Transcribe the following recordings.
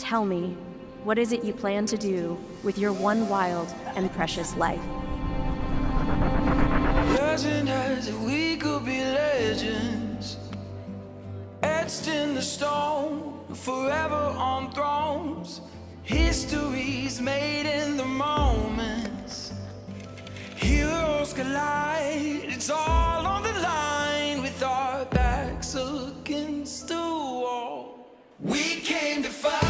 Tell me, what is it you plan to do with your one wild and precious life? Legend has it we could be legends, etched in the stone, forever on thrones. History's made in the moments. Heroes collide, it's all on the line with our backs against the wall. We came to fight.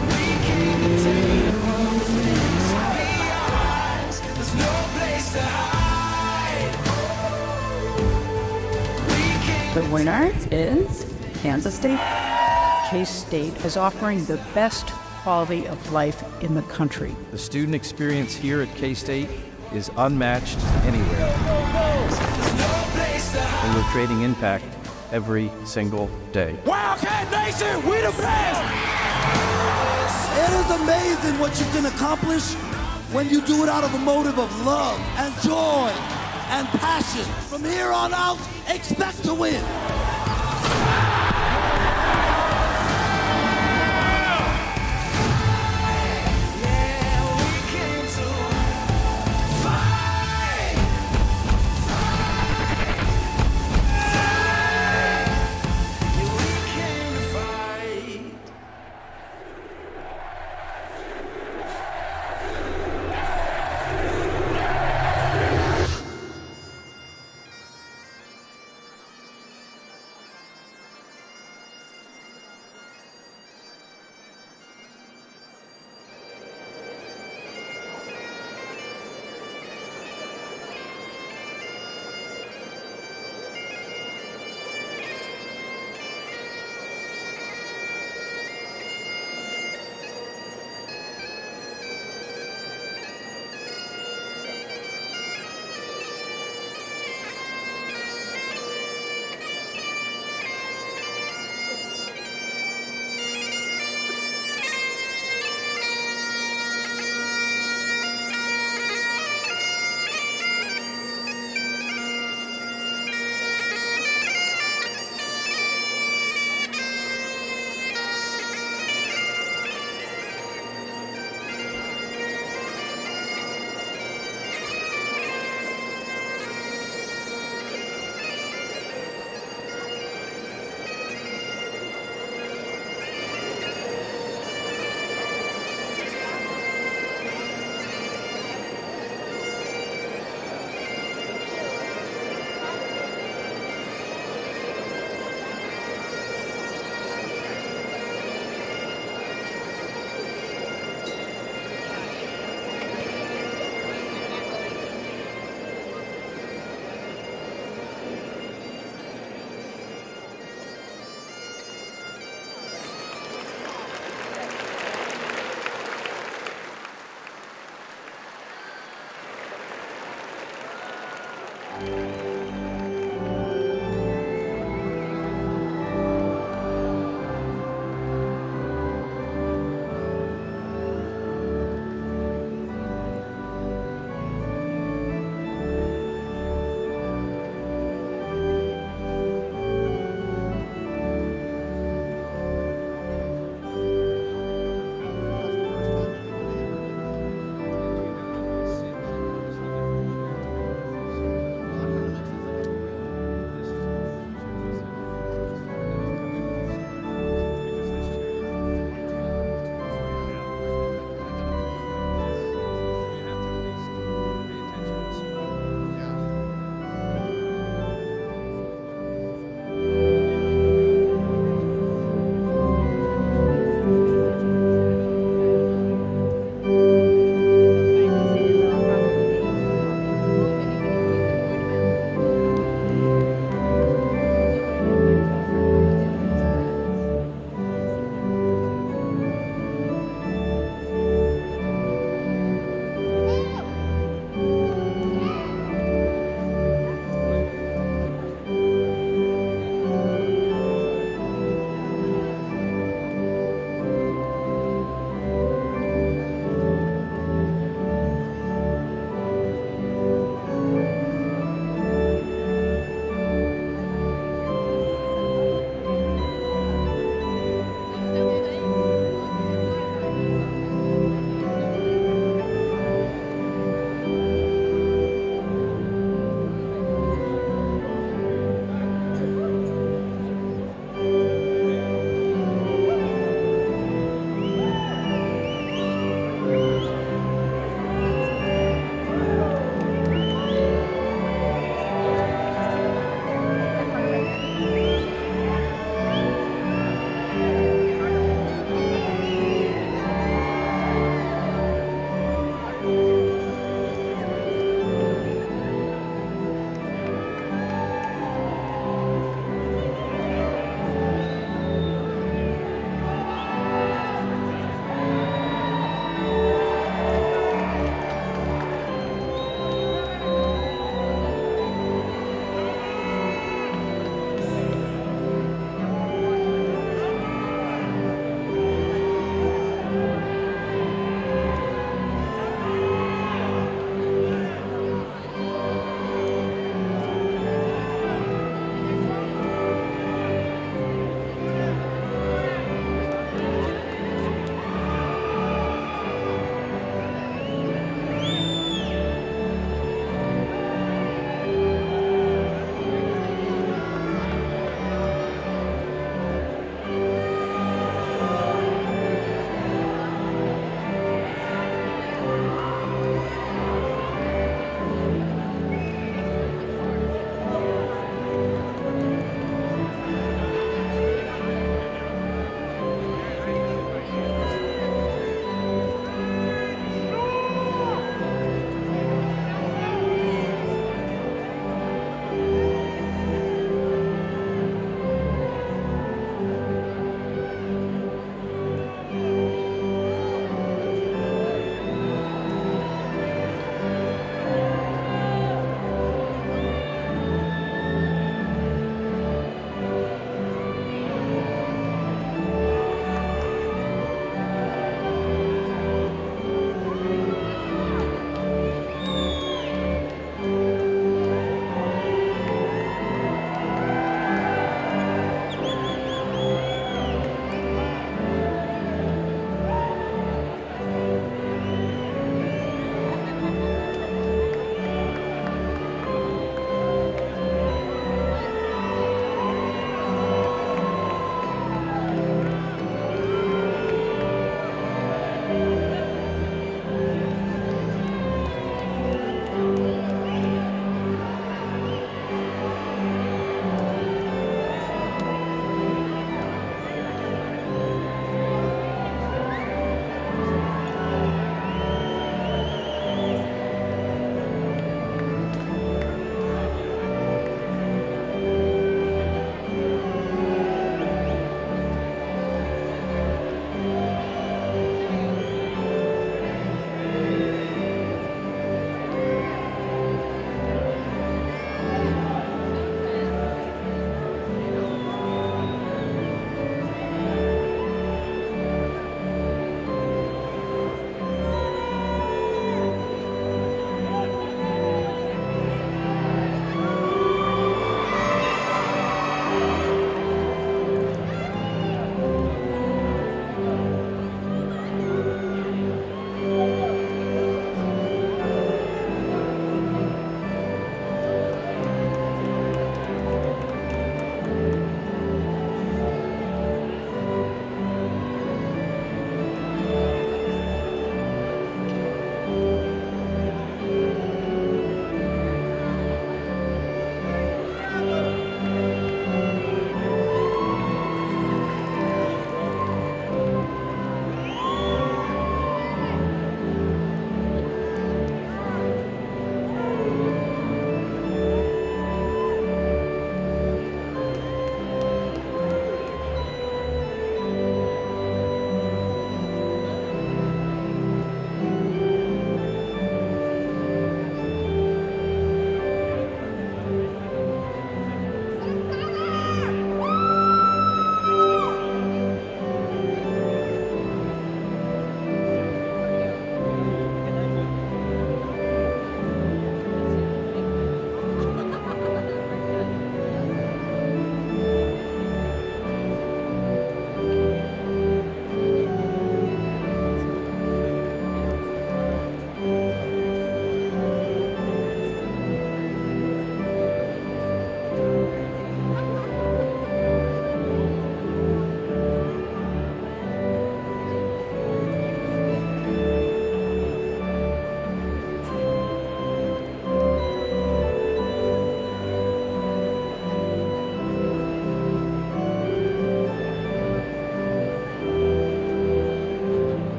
We came to take what things be ours. There's no place to hide. We came. The winner is Kansas State. K-State is offering the best quality of life in the country. The student experience here at K-State is unmatched anywhere. And we're creating impact every single day. Wildcat Nation, we the best! It is amazing what you can accomplish when you do it out of a motive of love and joy and passion. From here on out, expect to win.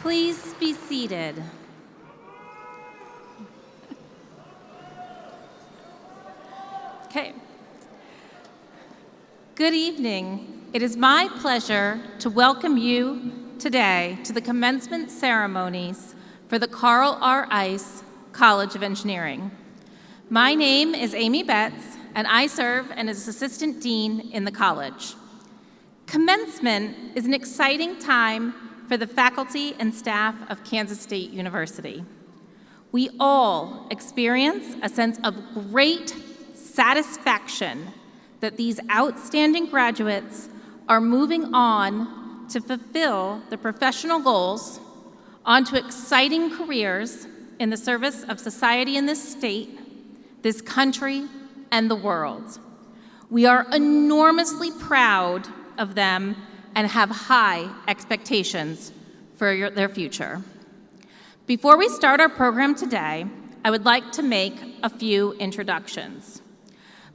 Please be seated. Okay. Good evening. It is my pleasure to welcome you today to the commencement ceremonies for the Carl R. Ice College of Engineering. My name is Amy Betts, and I serve as Assistant Dean in the college. Commencement is an exciting time for the faculty and staff of Kansas State University. We all experience a sense of great satisfaction that these outstanding graduates are moving on to fulfill their professional goals, onto exciting careers in the service of society in this state, this country, and the world. We are enormously proud of them and have high expectations for their future. Before we start our program today, I would like to make a few introductions.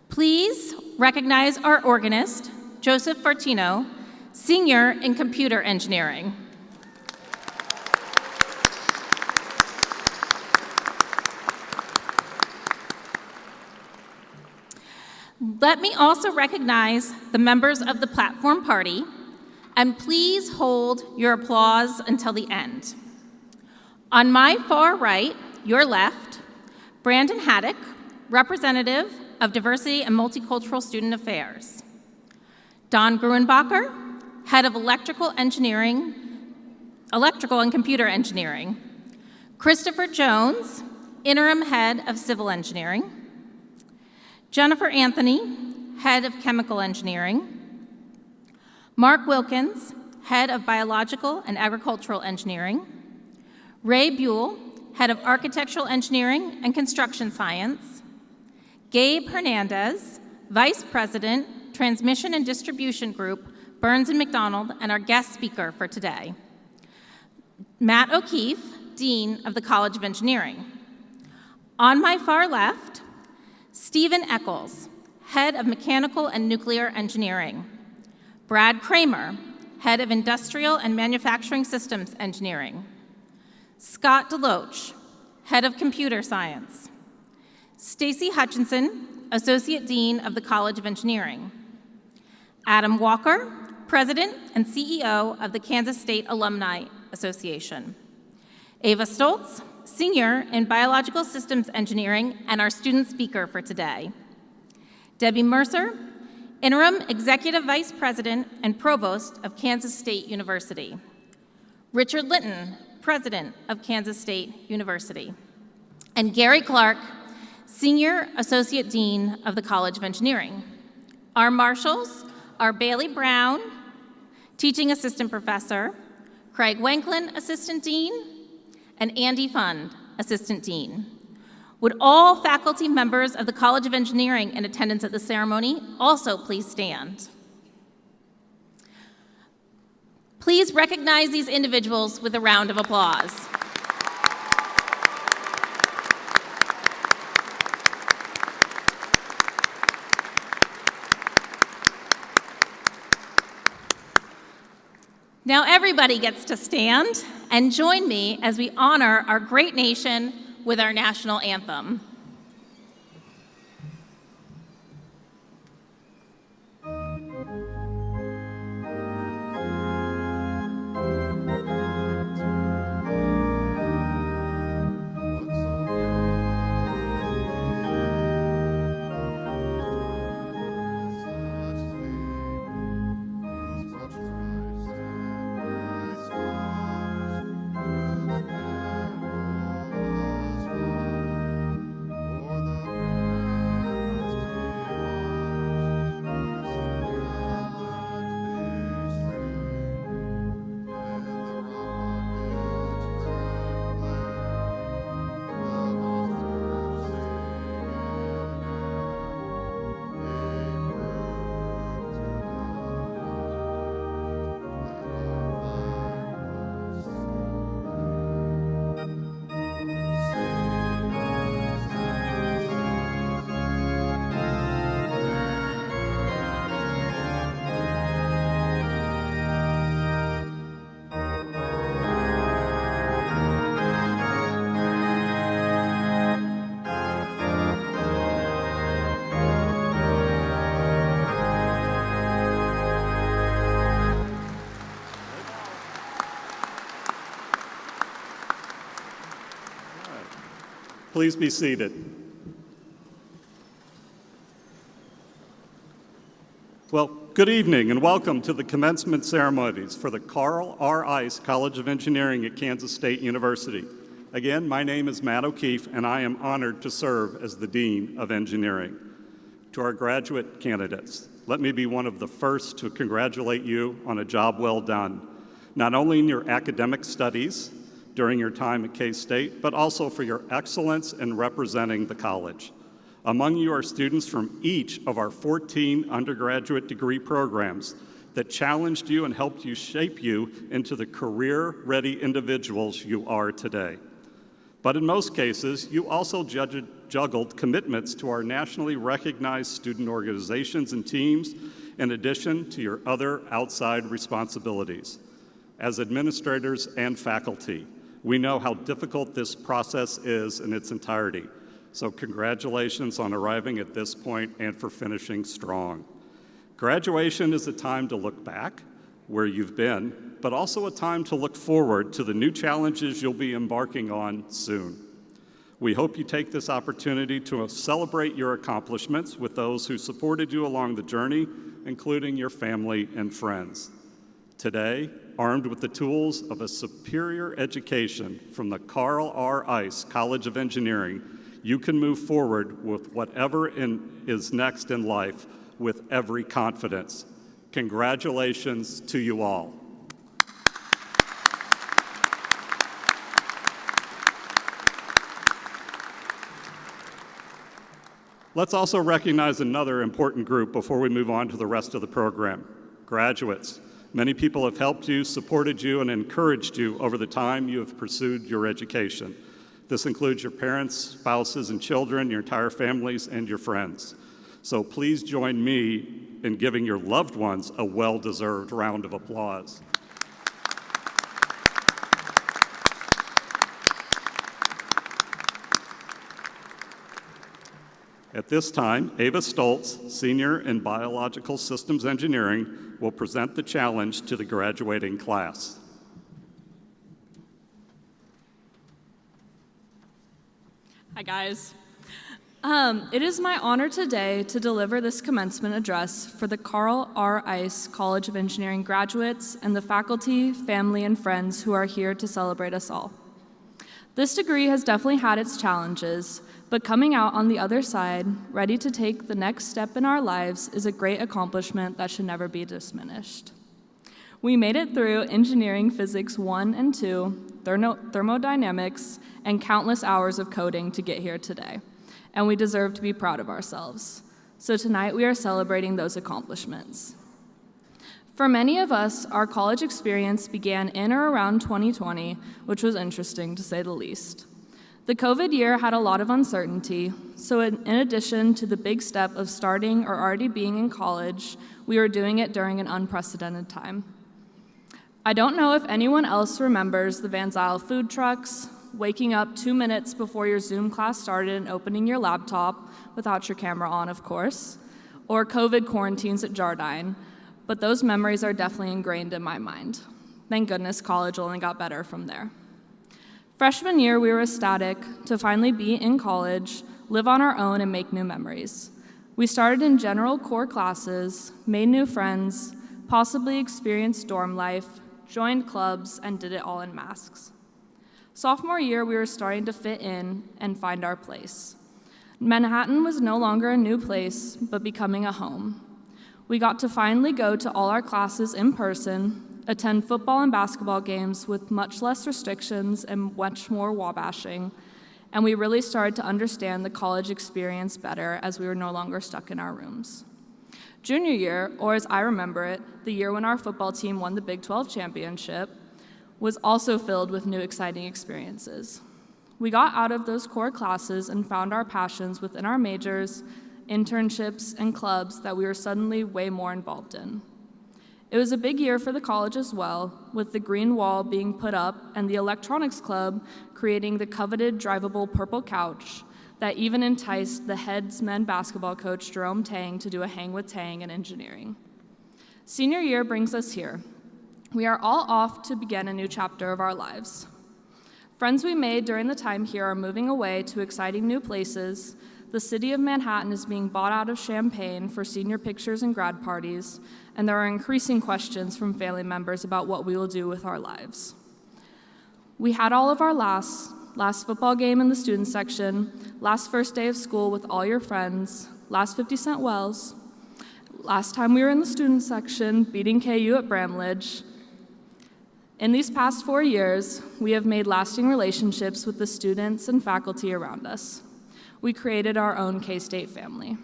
Please recognize our organist, Joseph Fortino, Senior in Computer Engineering. Let me also recognize the members of the platform party, and please hold your applause until the end. On my far right, your left, Brandon Haddock, representative of Diversity and Multicultural Student Affairs. Don Gruenbacher, head of Electrical and Computer Engineering. Christopher Jones, interim head of Civil Engineering. Jennifer Anthony, head of Chemical Engineering. Mark Wilkins, head of Biological and Agricultural Engineering. Ray Buell, head of Architectural Engineering and Construction Science. Gabe Hernandez, vice president, Transmission and Distribution Group, Burns and McDonnell, and our guest speaker for today. Matt O'Keefe, dean of the College of Engineering. On my far left, Stephen Eccles, head of Mechanical and Nuclear Engineering. Brad Kramer, head of Industrial and Manufacturing Systems Engineering. Scott Deloach, head of Computer Science. Stacy Hutchinson, associate dean of the College of Engineering. Adam Walker, president and CEO of the Kansas State Alumni Association. Ava Stoltz, senior in Biological Systems Engineering and our student speaker for today. Debbie Mercer, interim executive vice president and provost of Kansas State University. Richard Litton, president of Kansas State University. And Gary Clark, senior associate dean of the College of Engineering. Our marshals are Bailey Brown, teaching assistant professor, Craig Wanklin, assistant dean, and Andy Fund, assistant dean. Would all faculty members of the College of Engineering in attendance at the ceremony also please stand? Please recognize these individuals with a round of applause. Now everybody gets to stand and join me as we honor our great nation with our national anthem. Please be seated. Well, good evening and welcome to the commencement ceremonies for the Carl R. Ice College of Engineering at Kansas State University. Again, my name is Matt O'Keefe, and I am honored to serve as the Dean of Engineering. To our graduate candidates, let me be one of the first to congratulate you on a job well done, not only in your academic studies during your time at K-State, but also for your excellence in representing the college. Among you are students from each of our 14 undergraduate degree programs that challenged you and helped you shape you into the career-ready individuals you are today. But in most cases, you also juggled commitments to our nationally recognized student organizations and teams, in addition to your other outside responsibilities. As administrators and faculty, we know how difficult this process is in its entirety. So congratulations on arriving at this point and for finishing strong. Graduation is a time to look back where you've been, but also a time to look forward to the new challenges you'll be embarking on soon. We hope you take this opportunity to celebrate your accomplishments with those who supported you along the journey, including your family and friends. Today, armed with the tools of a superior education from the Carl R. Ice College of Engineering, you can move forward with whatever is next in life with every confidence. Congratulations to you all. Let's also recognize another important group before we move on to the rest of the program. Graduates. Many people have helped you, supported you, and encouraged you over the time you have pursued your education. This includes your parents, spouses, and children, your entire families, and your friends. So please join me in giving your loved ones a well-deserved round of applause. At this time, Ava Stoltz, Senior in Biological Systems Engineering, will present the challenge to the graduating class. Hi, guys. It is my honor today to deliver this commencement address for the Carl R. Ice College of Engineering graduates and the faculty, family, and friends who are here to celebrate us all. This degree has definitely had its challenges, but coming out on the other side, ready to take the next step in our lives, is a great accomplishment that should never be diminished. We made it through Engineering Physics 1 and 2, thermodynamics, and countless hours of coding to get here today, and we deserve to be proud of ourselves. So tonight we are celebrating those accomplishments. For many of us, our college experience began in or around 2020, which was interesting to say the least. The COVID year had a lot of uncertainty, so in addition to the big step of starting or already being in college, we were doing it during an unprecedented time. I don't know if anyone else remembers the Van Zyl food trucks, waking up 2 minutes before your Zoom class started and opening your laptop, without your camera on, of course, or COVID quarantines at Jardine, but those memories are definitely ingrained in my mind. Thank goodness college only got better from there. Freshman year, we were ecstatic to finally be in college, live on our own, and make new memories. We started in general core classes, made new friends, possibly experienced dorm life, joined clubs, and did it all in masks. Sophomore year, we were starting to fit in and find our place. Manhattan was no longer a new place, but becoming a home. We got to finally go to all our classes in person, attend football and basketball games with much less restrictions and much more wall-bashing, and we really started to understand the college experience better as we were no longer stuck in our rooms. Junior year, or as I remember it, the year when our football team won the Big 12 championship, was also filled with new exciting experiences. We got out of those core classes and found our passions within our majors, internships, and clubs that we were suddenly way more involved in. It was a big year for the college as well, with the green wall being put up and the electronics club creating the coveted drivable purple couch that even enticed the heads men basketball coach Jerome Tang to do a hang with Tang in engineering. Senior year brings us here. We are all off to begin a new chapter of our lives. Friends we made during the time here are moving away to exciting new places. The city of Manhattan is being bought out of Champaign for senior pictures and grad parties, and there are increasing questions from family members about what we will do with our lives. We had all of our last football game in the student section, last first day of school with all your friends, last 50-cent Wells, last time we were in the student section beating KU at Bramlage. In these past 4 years, we have made lasting relationships with the students and faculty around us. We created our own K-State family.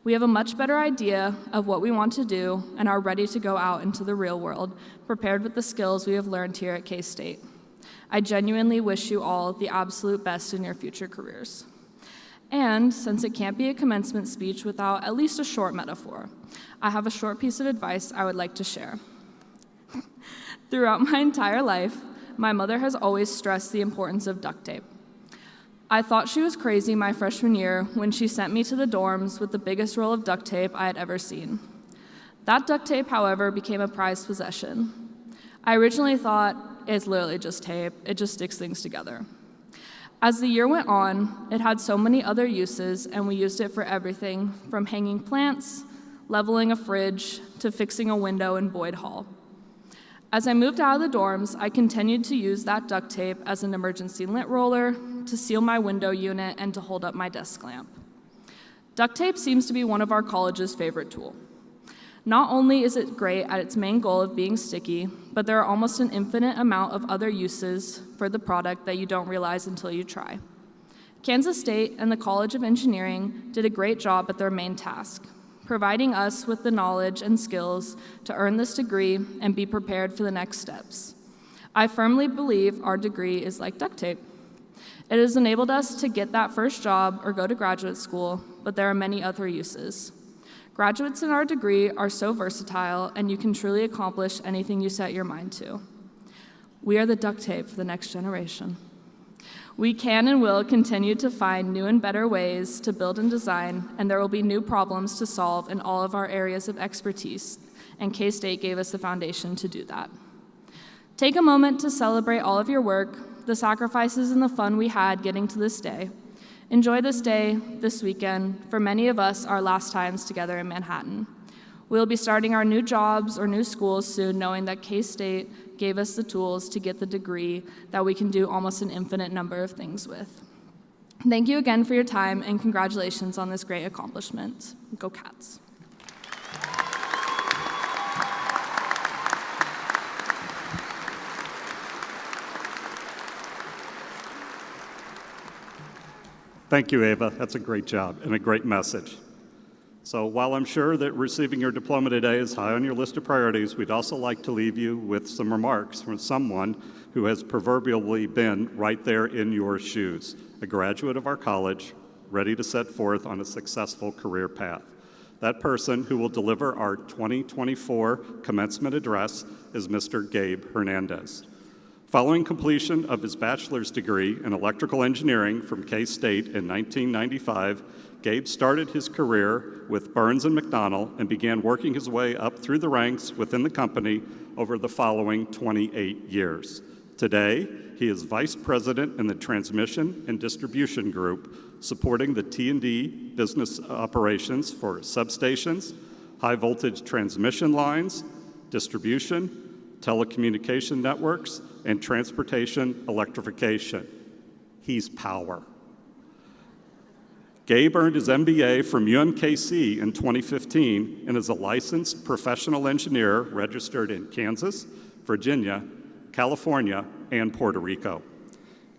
We have a much better idea of what we want to do and are ready to go out into the real world, prepared with the skills we have learned here at K-State. I genuinely wish you all the absolute best in your future careers. And since it can't be a commencement speech without at least a short metaphor, I have a short piece of advice I would like to share. Throughout my entire life, my mother has always stressed the importance of duct tape. I thought she was crazy my freshman year when she sent me to the dorms with the biggest roll of duct tape I had ever seen. That duct tape, however, became a prized possession. I originally thought, it's literally just tape, it just sticks things together. As the year went on, it had so many other uses, and we used it for everything from hanging plants, leveling a fridge, to fixing a window in Boyd Hall. As I moved out of the dorms, I continued to use that duct tape as an emergency lint roller, to seal my window unit, and to hold up my desk lamp. Duct tape seems to be one of our college's favorite tools. Not only is it great at its main goal of being sticky, but there are almost an infinite amount of other uses for the product that you don't realize until you try. Kansas State and the College of Engineering did a great job at their main task, providing us with the knowledge and skills to earn this degree and be prepared for the next steps. I firmly believe our degree is like duct tape. It has enabled us to get that first job or go to graduate school, but there are many other uses. Graduates in our degree are so versatile, and you can truly accomplish anything you set your mind to. We are the duct tape for the next generation. We can and will continue to find new and better ways to build and design, and there will be new problems to solve in all of our areas of expertise, and K-State gave us the foundation to do that. Take a moment to celebrate all of your work, the sacrifices and the fun we had getting to this day. Enjoy this day, this weekend, for many of us, our last times together in Manhattan. We'll be starting our new jobs or new schools soon, knowing that K-State gave us the tools to get the degree that we can do almost an infinite number of things with. Thank you again for your time, and congratulations on this great accomplishment. Go Cats. Thank you, Ava. That's a great job and a great message. So while I'm sure that receiving your diploma today is high on your list of priorities, we'd also like to leave you with some remarks from someone who has proverbially been right there in your shoes, a graduate of our college, ready to set forth on a successful career path. That person who will deliver our 2024 commencement address is Mr. Gabe Hernandez. Following completion of his bachelor's degree in electrical engineering from K-State in 1995, Gabe started his career with Burns & McDonnell and began working his way up through the ranks within the company over the following 28 years. Today, he is vice president in the Transmission and Distribution Group, supporting the T&D business operations for substations, high-voltage transmission lines, distribution, telecommunication networks, and transportation electrification. He's power. Gabe earned his MBA from UMKC in 2015 and is a licensed professional engineer registered in Kansas, Virginia, California, and Puerto Rico.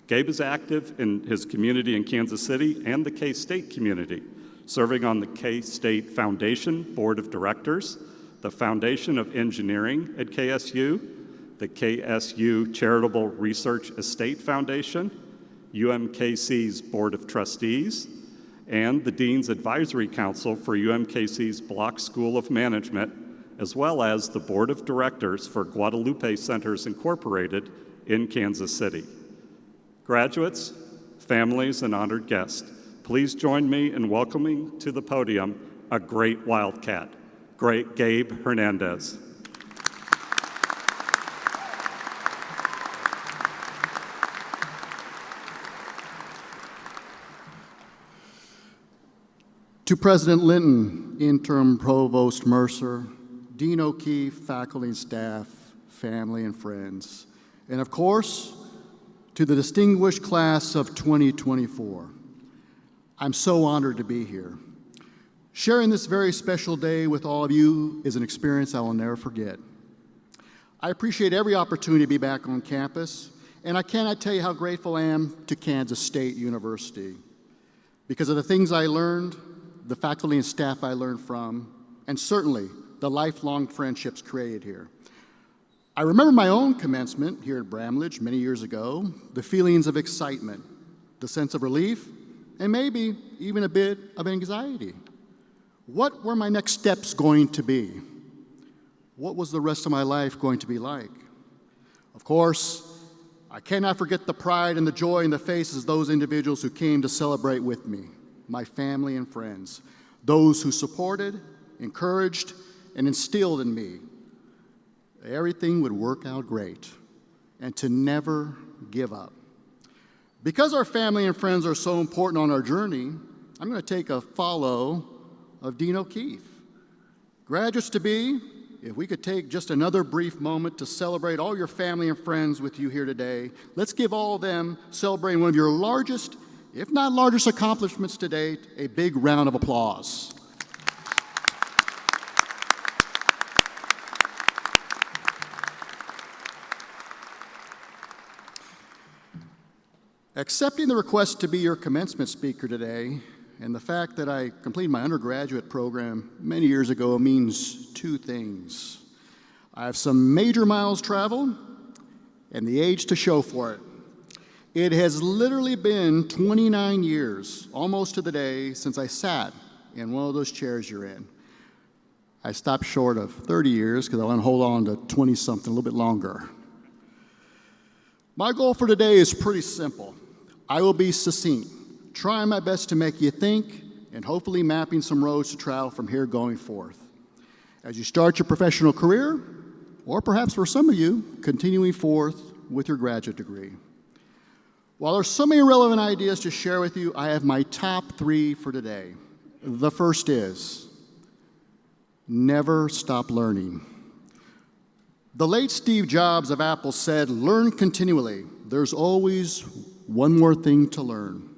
Gabe is active in his community in Kansas City and the K-State community, serving on the K-State Foundation Board of Directors, the Foundation of Engineering at KSU, the KSU Charitable Research Estate Foundation, UMKC's Board of Trustees, and the Dean's Advisory Council for UMKC's Block School of Management, as well as the Board of Directors for Guadalupe Centers Incorporated in Kansas City. Graduates, families, and honored guests, please join me in welcoming to the podium a great Wildcat, great Gabe Hernandez. To President Linton, Interim Provost Mercer, Dean O'Keefe, faculty and staff, family and friends, and of course, to the distinguished class of 2024. I'm so honored to be here. Sharing this very special day with all of you is an experience I will never forget. I appreciate every opportunity to be back on campus, and I cannot tell you how grateful I am to Kansas State University because of the things I learned, the faculty and staff I learned from, and certainly the lifelong friendships created here. I remember my own commencement here at Bramlage many years ago, the feelings of excitement, the sense of relief, and maybe even a bit of anxiety. What were my next steps going to be? What was the rest of my life going to be like? Of course, I cannot forget the pride and the joy in the faces of those individuals who came to celebrate with me, my family and friends, those who supported, encouraged, and instilled in me everything would work out great and to never give up. Because our family and friends are so important on our journey, I'm going to take a follow of Dean O'Keefe. Graduates to be, if we could take just another brief moment to celebrate all your family and friends with you here today, let's give all of them celebrating one of your largest, if not largest accomplishments to date, a big round of applause. Accepting the request to be your commencement speaker today and the fact that I completed my undergraduate program many years ago means two things. I have some major miles traveled and the age to show for it. It has literally been 29 years, almost to the day, since I sat in one of those chairs you're in. I stopped short of 30 years because I want to hold on to 20-something a little bit longer. My goal for today is pretty simple. I will be succinct, trying my best to make you think and hopefully mapping some roads to travel from here going forth. As you start your professional career, or perhaps for some of you, continuing forth with your graduate degree. While there's so many relevant ideas to share with you, I have my top 3 for today. The first is, never stop learning. The late Steve Jobs of Apple said, learn continually. There's always one more thing to learn.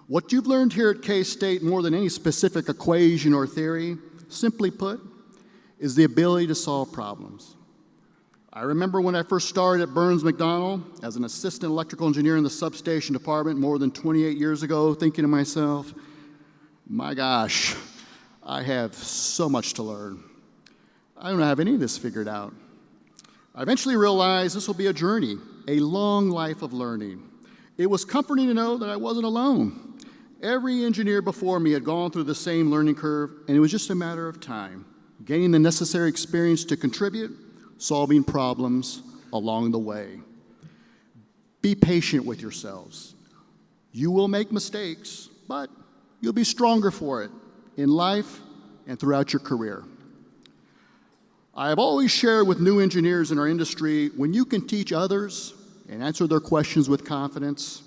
What you've learned here at K-State, more than any specific equation or theory, simply put, is the ability to solve problems. I remember when I first started at Burns McDonnell as an assistant electrical engineer in the substation department more than 28 years ago, thinking to myself, my gosh, I have so much to learn. I don't have any of this figured out. I eventually realized this will be a journey, a long life of learning. It was comforting to know that I wasn't alone. Every engineer before me had gone through the same learning curve, and it was just a matter of time, gaining the necessary experience to contribute, solving problems along the way. Be patient with yourselves. You will make mistakes, but you'll be stronger for it in life and throughout your career. I have always shared with new engineers in our industry, when you can teach others and answer their questions with confidence,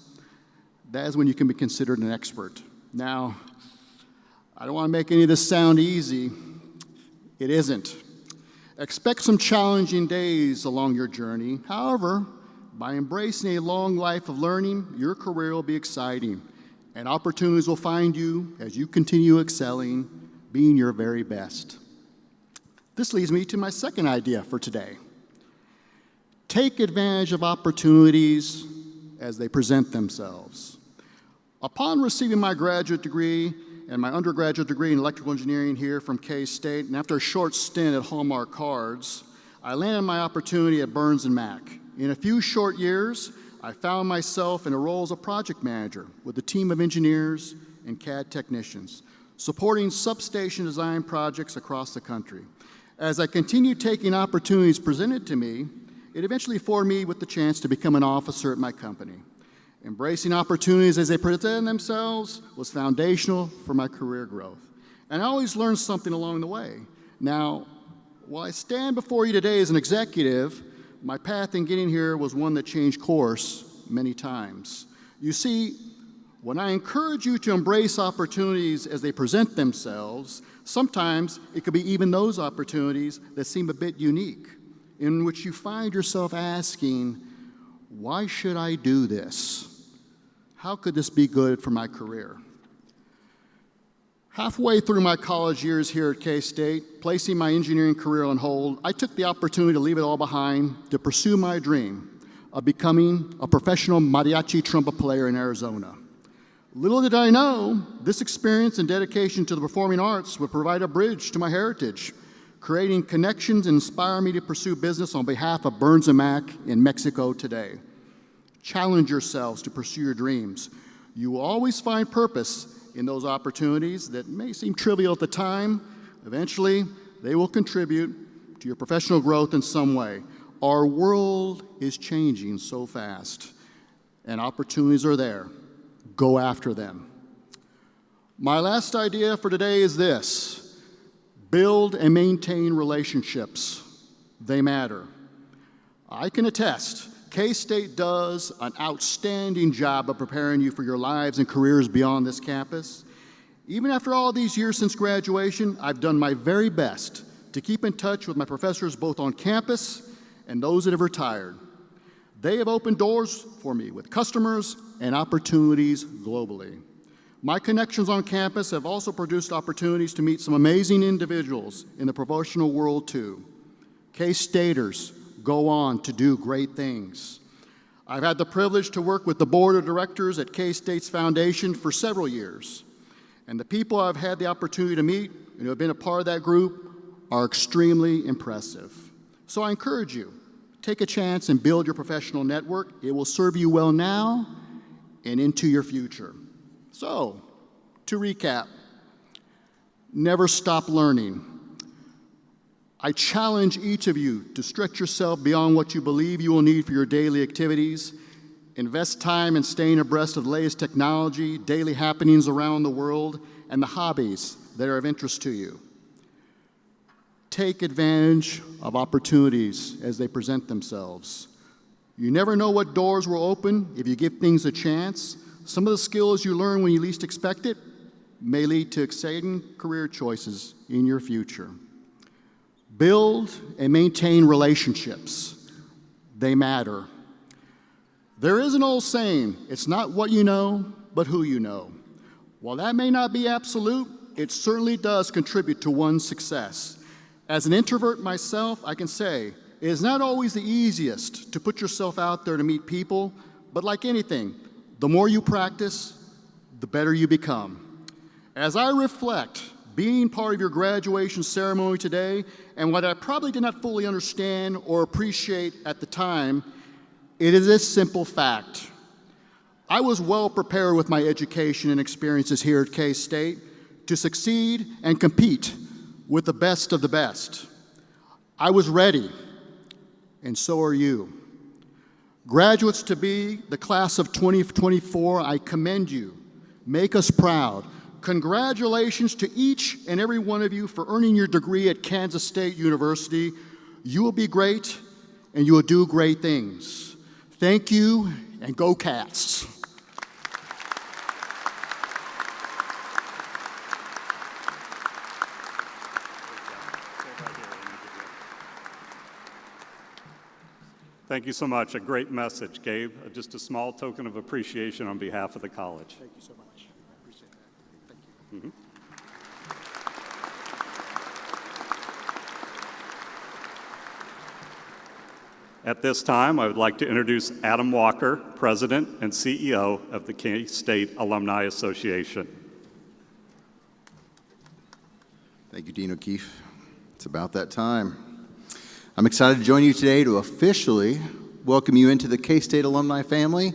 that is when you can be considered an expert. Now, I don't want to make any of this sound easy. It isn't. Expect some challenging days along your journey. However, by embracing a long life of learning, your career will be exciting, and opportunities will find you as you continue excelling, being your very best. This leads me to my second idea for today. Take advantage of opportunities as they present themselves. Upon receiving my graduate degree and my undergraduate degree in electrical engineering here from K-State, and after a short stint at Hallmark Cards, I landed my opportunity at Burns & Mac. In a few short years, I found myself in a role as a project manager with a team of engineers and CAD technicians, supporting substation design projects across the country. As I continued taking opportunities presented to me, it eventually afforded me with the chance to become an officer at my company. Embracing opportunities as they present themselves was foundational for my career growth. And I always learned something along the way. Now, while I stand before you today as an executive, my path in getting here was one that changed course many times. You see, When I encourage you to embrace opportunities as they present themselves, sometimes it could be even those opportunities that seem a bit unique, in which you find yourself asking, why should I do this? How could this be good for my career? Halfway through my college years here at K-State, placing my engineering career on hold, I took the opportunity to leave it all behind to pursue my dream of becoming a professional mariachi trumpet player in Arizona. Little did I know, this experience and dedication to the performing arts would provide a bridge to my heritage, creating connections and inspire me to pursue business on behalf of Burns & Mac in Mexico today. Challenge yourselves to pursue your dreams. You will always find purpose in those opportunities that may seem trivial at the time. Eventually, they will contribute to your professional growth in some way. Our world is changing so fast, and opportunities are there. Go after them. My last idea for today is this: build and maintain relationships. They matter. I can attest, K-State does an outstanding job of preparing you for your lives and careers beyond this campus. Even after all these years since graduation, I've done my very best to keep in touch with my professors both on campus and those that have retired. They have opened doors for me with customers and opportunities globally. My connections on campus have also produced opportunities to meet some amazing individuals in the professional world too. K-Staters go on to do great things. I've had the privilege to work with the board of directors at K-State's Foundation for several years, and the people I've had the opportunity to meet and who have been a part of that group are extremely impressive. So I encourage you, take a chance and build your professional network. It will serve you well now and into your future. So, to recap, never stop learning. I challenge each of you to stretch yourself beyond what you believe you will need for your daily activities. Invest time in staying abreast of the latest technology, daily happenings around the world, and the hobbies that are of interest to you. Take advantage of opportunities as they present themselves. You never know what doors will open if you give things a chance. Some of the skills you learn when you least expect it may lead to exciting career choices in your future. Build and maintain relationships. They matter. There is an old saying, it's not what you know, but who you know. While that may not be absolute, it certainly does contribute to one's success. As an introvert myself, I can say it is not always the easiest to put yourself out there to meet people, but like anything, the more you practice, the better you become. As I reflect, being part of your graduation ceremony today, and what I probably did not fully understand or appreciate at the time, it is this simple fact. I was well prepared with my education and experiences here at K-State to succeed and compete with the best of the best. I was ready, and so are you. Graduates to be the class of 2024, I commend you. Make us proud. Congratulations to each and every one of you for earning your degree at Kansas State University. You will be great, and you will do great things. Thank you, and go Cats. Thank you so much. A great message, Gabe. Just a small token of appreciation on behalf of the college. Thank you so much. I appreciate that. Thank you. At this time, I would like to introduce Adam Walker, President and CEO of the K-State Alumni Association. Thank you, Dean O'Keefe. It's about that time. I'm excited to join you today to officially welcome you into the K-State alumni family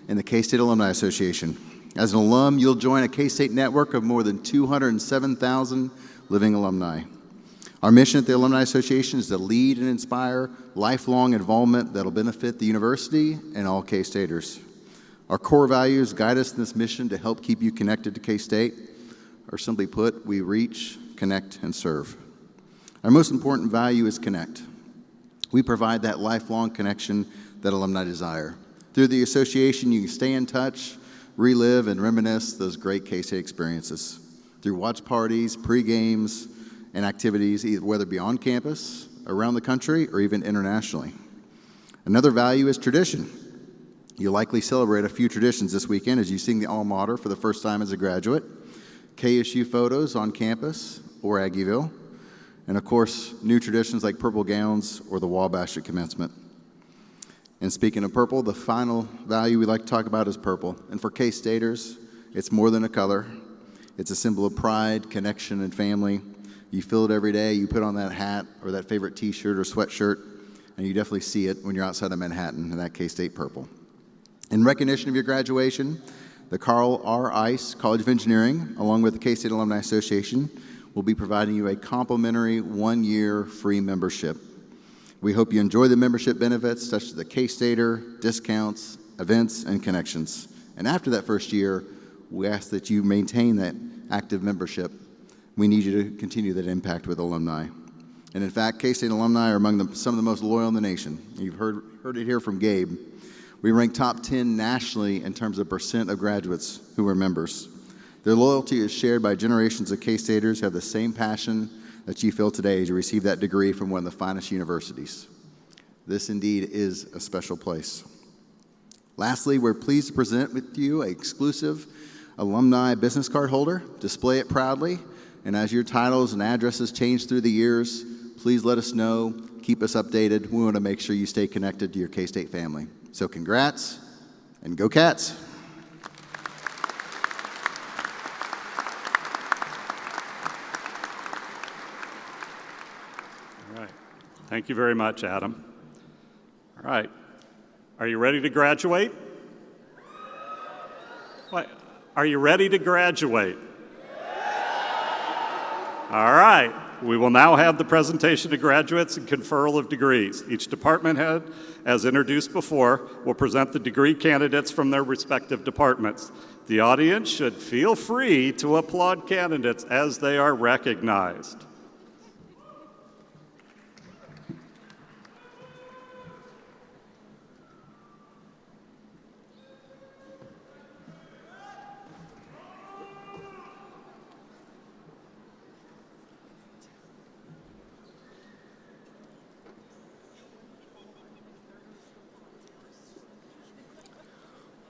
and the K-State Alumni Association. As an alum, you'll join a K-State network of more than 207,000 living alumni. Our mission at the Alumni Association is to lead and inspire lifelong involvement that'll benefit the university and all K-Staters. Our core values guide us in this mission to help keep you connected to K-State, or simply put, we reach, connect, and serve. Our most important value is connect. We provide that lifelong connection that alumni desire. Through the association, you can stay in touch relive and reminisce those great K-State experiences through watch parties, pre-games, and activities, whether it be on campus, around the country, or even internationally. Another value is tradition. You'll likely celebrate a few traditions this weekend as you sing the alma mater for the first time as a graduate, KSU photos on campus or Aggieville, and of course, new traditions like purple gowns or the Wabash at commencement. And speaking of purple, the final value we like to talk about is purple. And for K-Staters, it's more than a color. It's a symbol of pride, connection, and family. You feel it every day. You put on that hat or that favorite t-shirt or sweatshirt, and you definitely see it when you're outside of Manhattan in that K-State purple. In recognition of your graduation, the Carl R. Ice College of Engineering, along with the K-State Alumni Association, will be providing you a complimentary one-year free membership. We hope you enjoy the membership benefits such as the K-Stater, discounts, events, and connections. And after that first year, we ask that you maintain that active membership. We need you to continue that impact with alumni. And in fact, K-State alumni are among some of the most loyal in the nation. You've heard it here from Gabe. We rank top 10 nationally in terms of percent of graduates who are members. Their loyalty is shared by generations of K-Staters who have the same passion that you feel today to receive that degree from one of the finest universities. This indeed is a special place. Lastly, we're pleased to present with you an exclusive alumni business card holder. Display it proudly, and as your titles and addresses change through the years, please let us know, keep us updated. We want to make sure you stay connected to your K-State family. So congrats, and go Cats! All right. Thank you very much, Adam. All right. Are you ready to graduate? What? Are you ready to graduate? All right. We will now have the presentation to graduates and conferral of degrees. Each department head, as introduced before, will present the degree candidates from their respective departments. The audience should feel free to applaud candidates as they are recognized.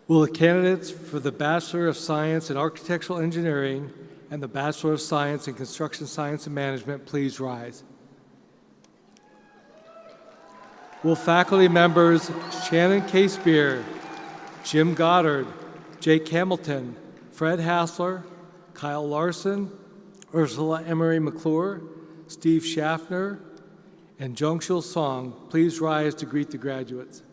Will the candidates for the Bachelor of Science in Architectural Engineering and the Bachelor of Science in Construction Science and Management please rise? Will faculty members Shannon K. Spear, Jim Goddard, Jake Hamilton, Fred Hassler, Kyle Larson, Ursula Emery McClure, Steve Schaffner, and Jungshul Song please rise to greet the graduates?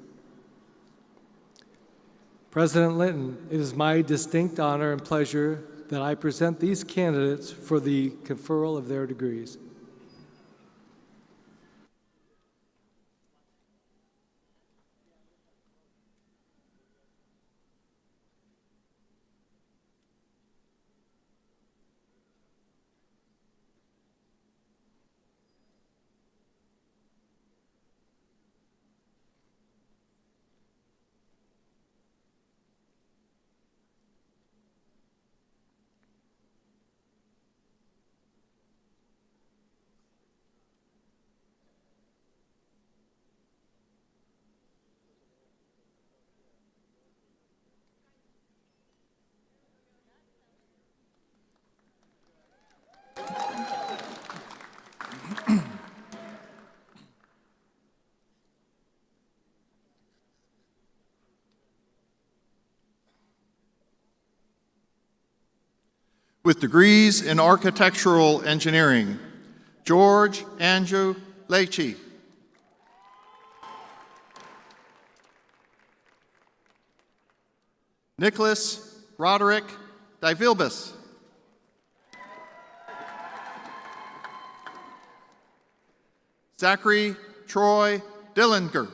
President Linton, it is my distinct honor and pleasure that I present these candidates for the conferral of their degrees. With degrees in architectural engineering, George Andrew Leachy. Nicholas Roderick Divilbus. Zachary Troy Dillinger.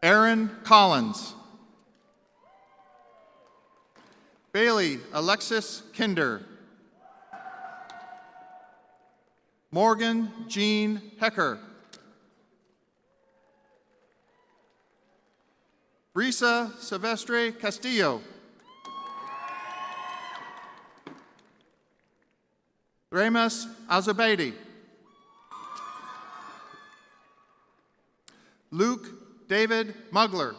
Aaron Collins. Bailey Alexis Kinder. Morgan Jean Hecker. Brisa Silvestre Castillo. Remus Azubaidi. Luke David Mugler.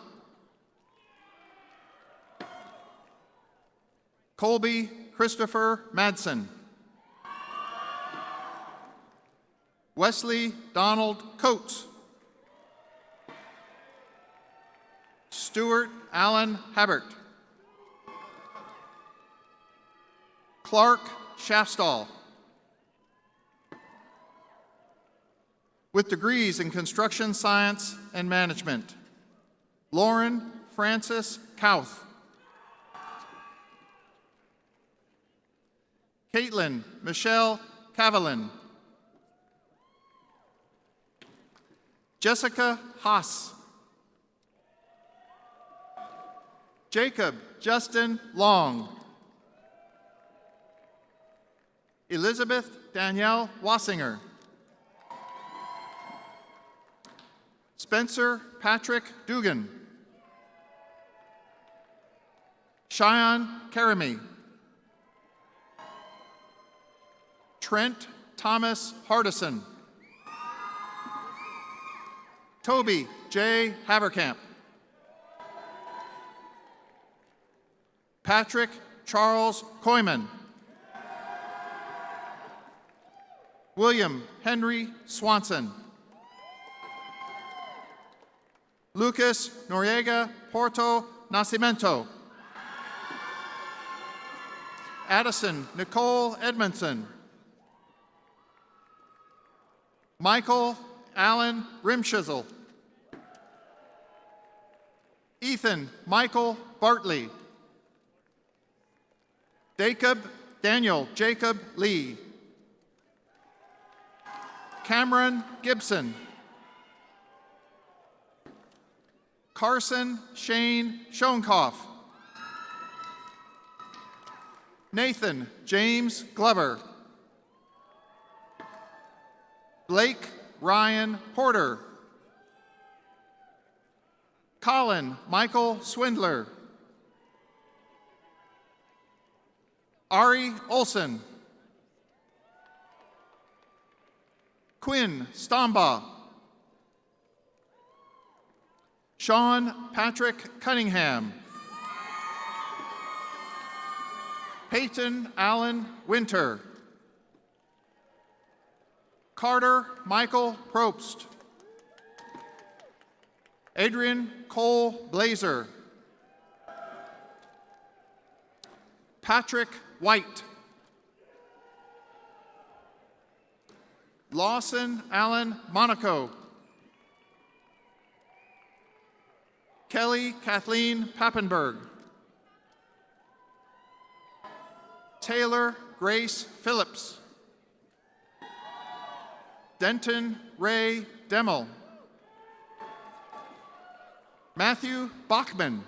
Colby Christopher Madsen. Wesley Donald Coates. Stuart Allen Habert. Clark Shaftstall. With degrees in construction science and management, Lauren Frances Kauth. Caitlin Michelle Cavalin. Jessica Haas. Jacob Justin Long. Elizabeth Danielle Wassinger. Spencer Patrick Dugan. Cheyenne Karami. Trent Thomas Hardison. Toby J. Haverkamp. Patrick Charles Koyman. William Henry Swanson. Lucas Noriega Porto Nascimento. Addison Nicole Edmondson. Michael Allen Rimschisel. Ethan Michael Bartley. Jacob Daniel Jacob Lee. Cameron Gibson. Carson Shane Schoenkoff. Nathan James Glover. Blake Ryan Porter. Colin Michael Swindler. Ari Olson. Quinn Stombaugh. Sean Patrick Cunningham. Peyton Allen Winter. Carter Michael Probst. Adrian Cole Blazer. Patrick White. Lawson Allen Monaco. Kelly Kathleen Pappenberg. Taylor Grace Phillips. Denton Ray Demmel. Matthew Bachman.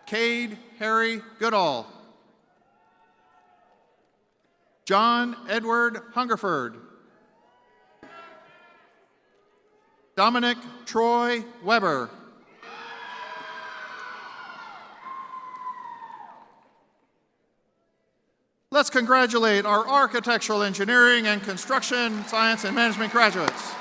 Cade Harry Goodall. John Edward Hungerford. Dominic Troy Weber. Let's congratulate our architectural engineering and construction science and management graduates.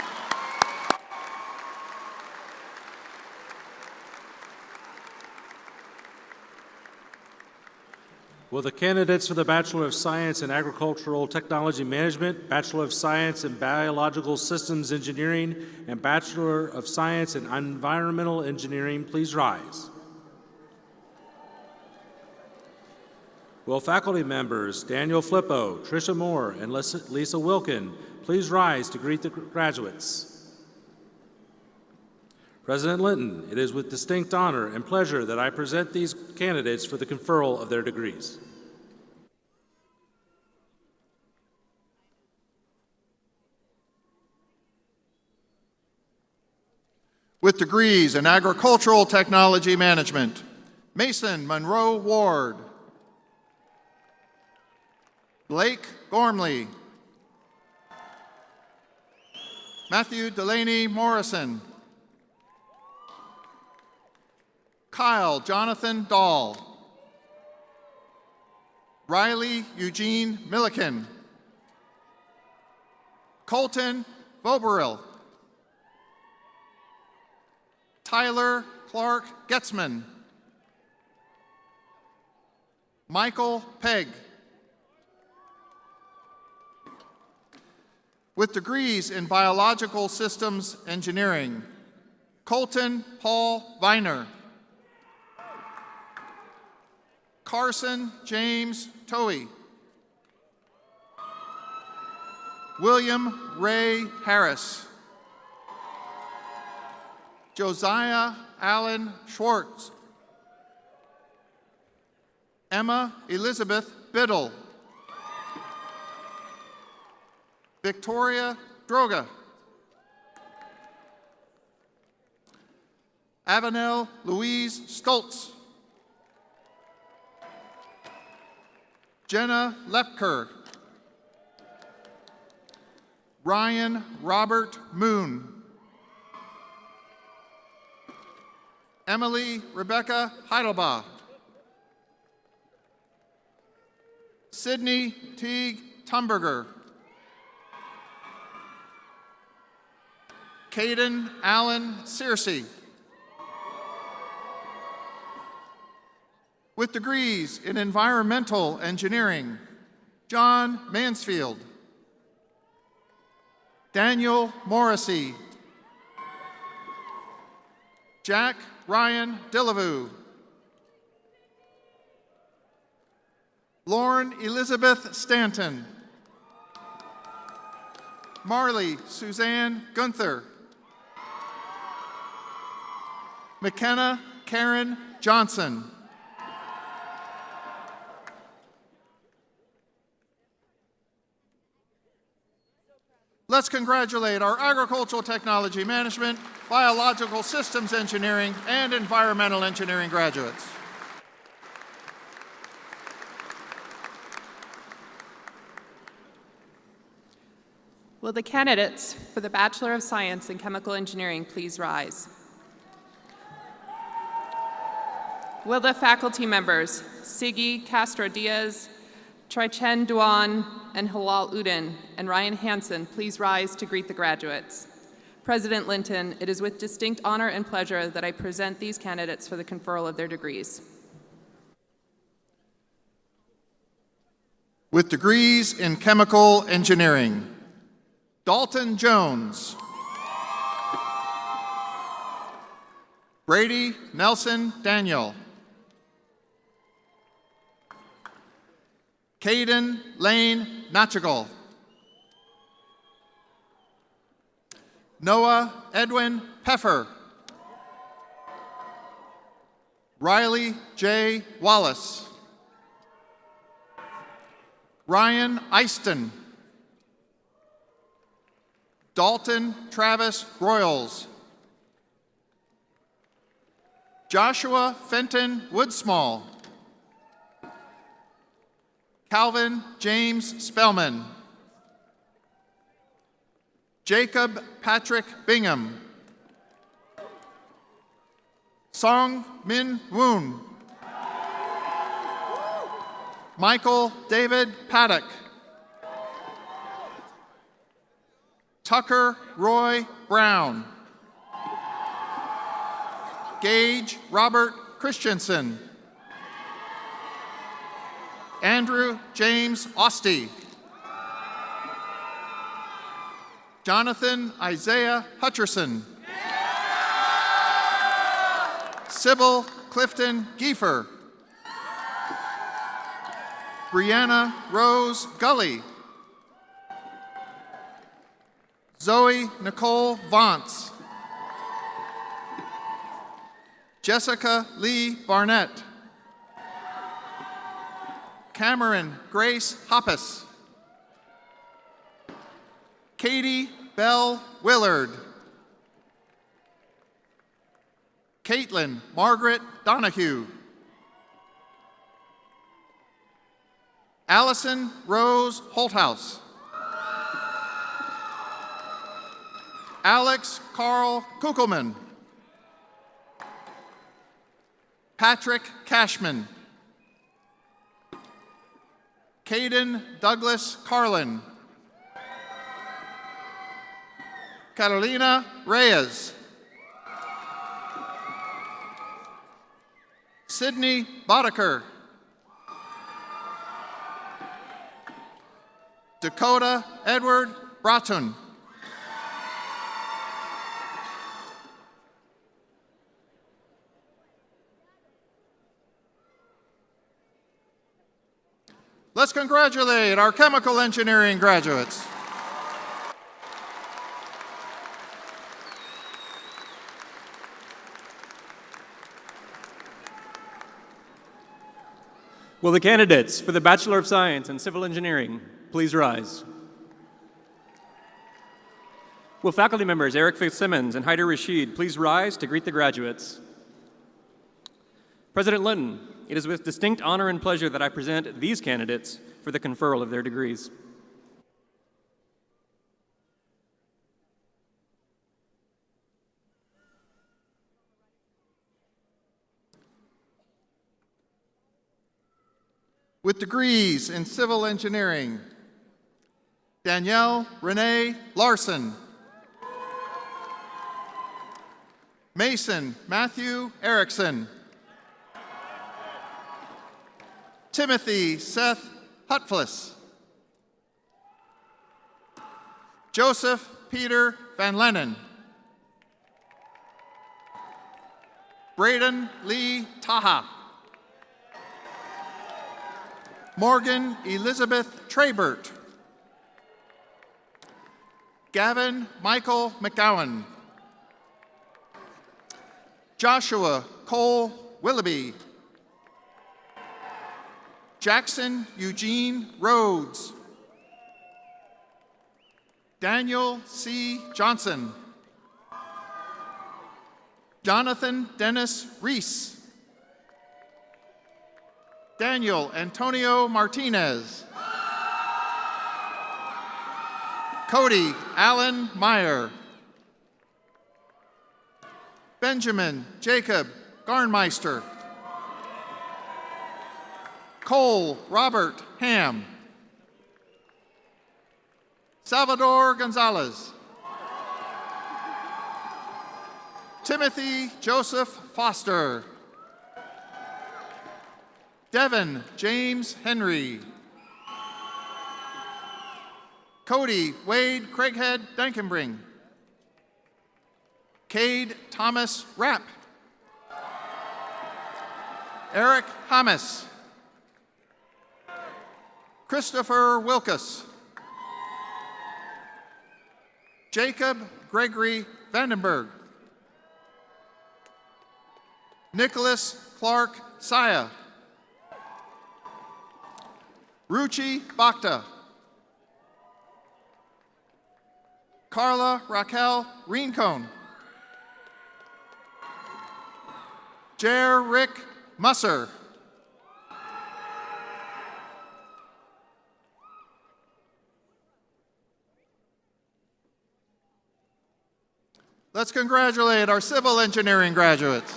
Will the candidates for the Bachelor of Science in Agricultural Technology Management, Bachelor of Science in Biological Systems Engineering, and Bachelor of Science in Environmental Engineering please rise? Will faculty members Daniel Flippo, Tricia Moore, and Lisa Wilkin please rise to greet the graduates? President Linton, it is with distinct honor and pleasure that I present these candidates for the conferral of their degrees. With degrees in Agricultural Technology Management, Mason Monroe Ward. Blake Gormley. Matthew Delaney Morrison. Kyle Jonathan Dahl. Riley Eugene Milliken. Colton Boberil. Tyler Clark Getzman. Michael Pegg. With degrees in Biological Systems Engineering, Colton Paul Viner. Carson James Toey. William Ray Harris. Josiah Allen Schwartz. Emma Elizabeth Biddle. Victoria Droga. Avenel Louise Stoltz. Jenna Lepker. Ryan Robert Moon. Emily Rebecca Heidelbach. Sydney Teague Tumberger. Caden Allen Searcy. With degrees in Environmental Engineering, John Mansfield. Daniel Morrissey. Jack Ryan Dillevue. Lauren Elizabeth Stanton. Marley Suzanne Gunther. McKenna Karen Johnson. Let's congratulate our Agricultural Technology Management, Biological Systems Engineering, and Environmental Engineering graduates. Will the candidates for the Bachelor of Science in Chemical Engineering please rise? Will the faculty members, Sigi Castro-Diaz, Trichen Duan, and Hilal Udin, and Ryan Hansen, please rise to greet the graduates. President Linton, it is with distinct honor and pleasure that I present these candidates for the conferral of their degrees. With degrees in Chemical Engineering, Dalton Jones. Brady Nelson Daniel. Caden Lane Nachigal. Noah Edwin Peffer. Riley J. Wallace. Ryan Easton. Dalton Travis Royals. Joshua Fenton Woodsmall. Calvin James Spellman. Jacob Patrick Bingham. Song Min Woon. Michael David Paddock. Tucker Roy Brown. Gage Robert Christensen. Andrew James Osty. Jonathan Isaiah Hutcherson. Sybil Clifton Giefer. Brianna Rose Gully. Zoe Nicole Vance. Jessica Lee Barnett. Cameron Grace Hoppus. Katie Bell Willard. Caitlin Margaret Donahue. Allison Rose Holthouse. Alex Carl Kuckelman. Patrick Cashman. Caden Douglas Carlin. Carolina Reyes. Sydney Boddicker. Dakota Edward Bratton. Let's congratulate our chemical engineering graduates. Will the candidates for the Bachelor of Science in Civil Engineering please rise? Will faculty members Eric Fitzsimmons and Haider Rashid please rise to greet the graduates? President Linton, it is with distinct honor and pleasure that I present these candidates for the conferral of their degrees. With degrees in civil engineering, Danielle Renee Larson. Mason Matthew Erickson. Timothy Seth Hutflis. Joseph Peter Van Lennon. Braden Lee Taha. Morgan Elizabeth Trebert. Gavin Michael McGowan. Joshua Cole Willoughby. Jackson Eugene Rhodes. Daniel C. Johnson. Jonathan Dennis Reese. Daniel Antonio Martinez. Cody Allen Meyer. Benjamin Jacob Garnmeister. Cole Robert Ham. Salvador Gonzalez. Timothy Joseph Foster. Devin James Henry. Cody Wade Craighead Dankenbring. Cade Thomas Rapp. Eric Hamas. Christopher Wilkus. Jacob Gregory Vandenberg. Nicholas Clark Saya. Ruchi Bhakta. Carla Raquel Rincon. Jer Rick Musser. Let's congratulate our civil engineering graduates.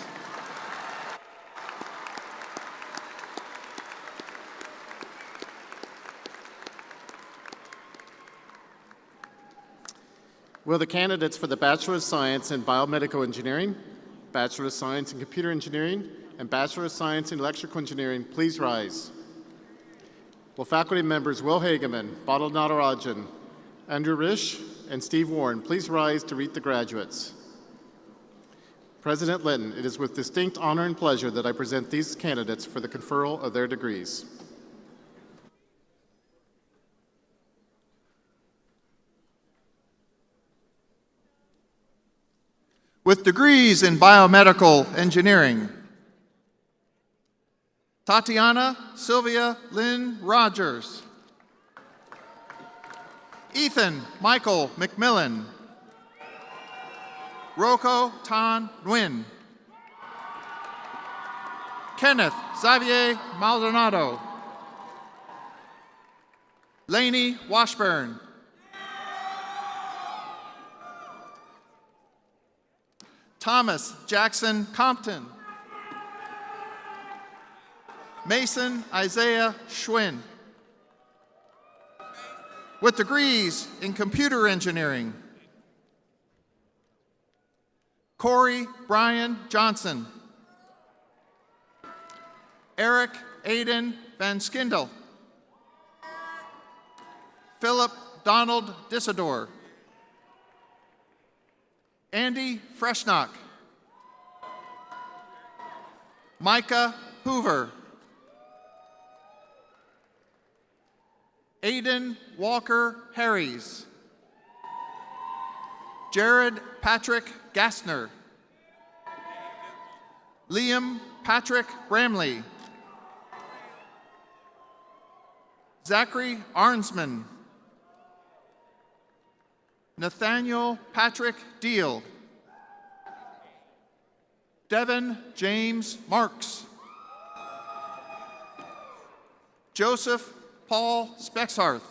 Will the candidates for the Bachelor of Science in Biomedical Engineering, Bachelor of Science in Computer Engineering, and Bachelor of Science in Electrical Engineering please rise? Will faculty members Will Hageman, Badal Natarajan, Andrew Risch, and Steve Warren please rise to greet the graduates? President Linton, it is with distinct honor and pleasure that I present these candidates for the conferral of their degrees. With degrees in biomedical engineering, Tatiana Sylvia Lynn Rogers. Ethan Michael McMillan. Rocco Tan Nguyen. Kenneth Xavier Maldonado. Lainey Washburn. Thomas Jackson Compton. Mason Isaiah Schwinn. With degrees in computer engineering, Corey Brian Johnson. Eric Aiden Van Skindel. Philip Donald Dissador. Andy Freshnock. Micah Hoover. Aiden Walker Harries. Jared Patrick Gassner. Liam Patrick Bramley. Zachary Arnsman. Nathaniel Patrick Deal. Devin James Marks. Joseph Paul Spexarth.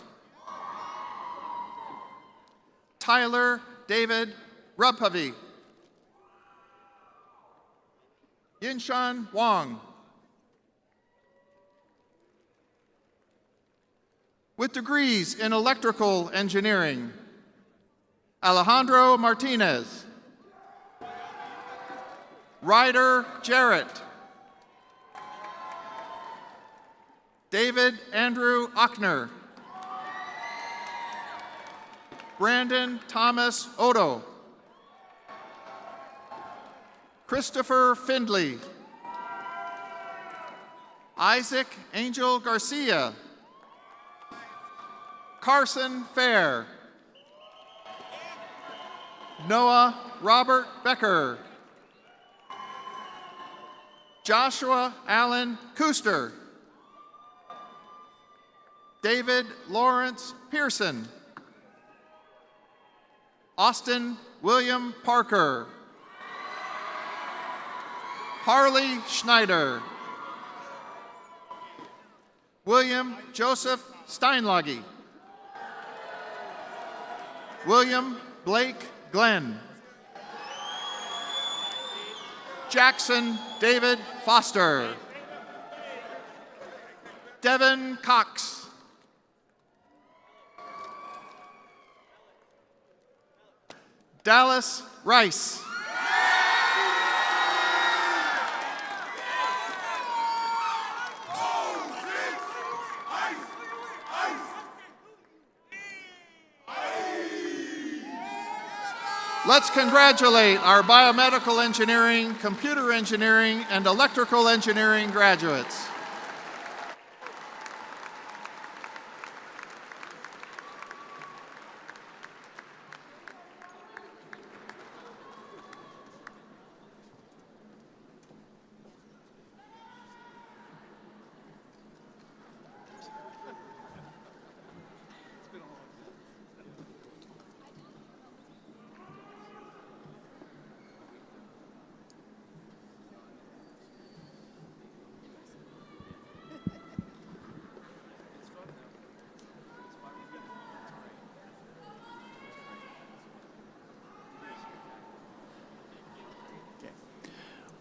Tyler David Rubhavy. Yinshan Wang. With degrees in electrical engineering, Alejandro Martinez. Ryder Jarrett. David Andrew Ochner. Brandon Thomas Odo. Christopher Findley. Isaac Angel Garcia. Carson Fair. Noah Robert Becker. Joshua Allen Kuster. David Lawrence Pearson. Austin William Parker. Harley Schneider. William Joseph Steinlage. William Blake Glenn. Jackson David Foster. Devin Cox. Dallas Rice. Let's congratulate our biomedical engineering, computer engineering, and electrical engineering graduates.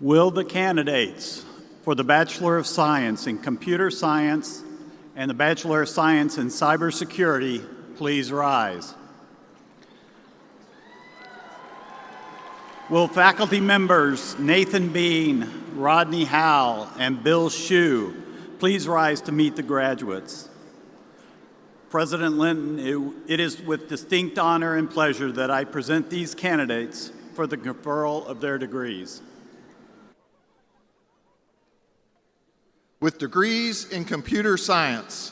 Will the candidates for the Bachelor of Science in Computer Science and the Bachelor of Science in Cybersecurity please rise? Will faculty members Nathan Bean, Rodney Howell, and Bill Shue please rise to meet the graduates? President Linton, it is with distinct honor and pleasure that I present these candidates for the conferral of their degrees. With degrees in computer science,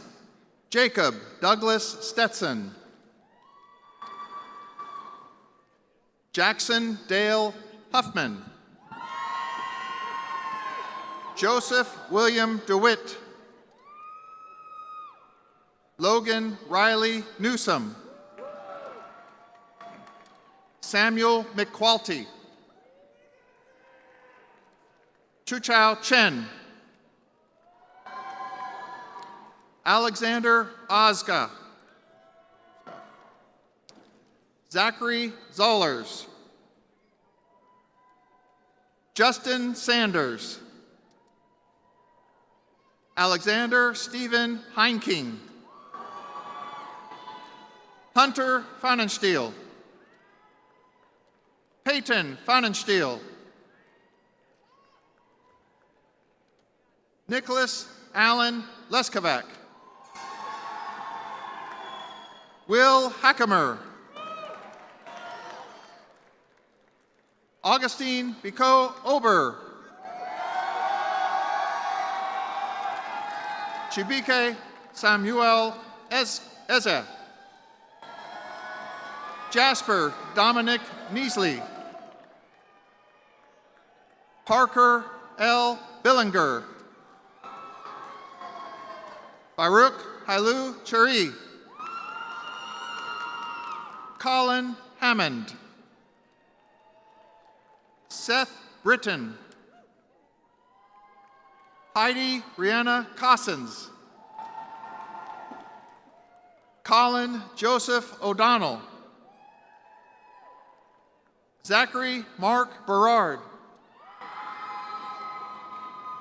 Jacob Douglas Stetson. Jackson Dale Huffman. Joseph William DeWitt. Logan Riley Newsom. Samuel McQualty. Chuchao Chen. Alexander Ozga. Zachary Zollers. Justin Sanders. Alexander Stephen Heinking. Hunter Pfannenstiel. Peyton Pfannenstiel. Nicholas Allen Leskovac. Will Hackemer. Augustine Bicot Ober. Chibike Samuel Eze. Jasper Dominic Neasley. Parker L. Billinger. Baruch Hailu Cheri. Colin Hammond. Seth Britton. Heidi Rihanna Cossins. Colin Joseph O'Donnell. Zachary Mark Berard.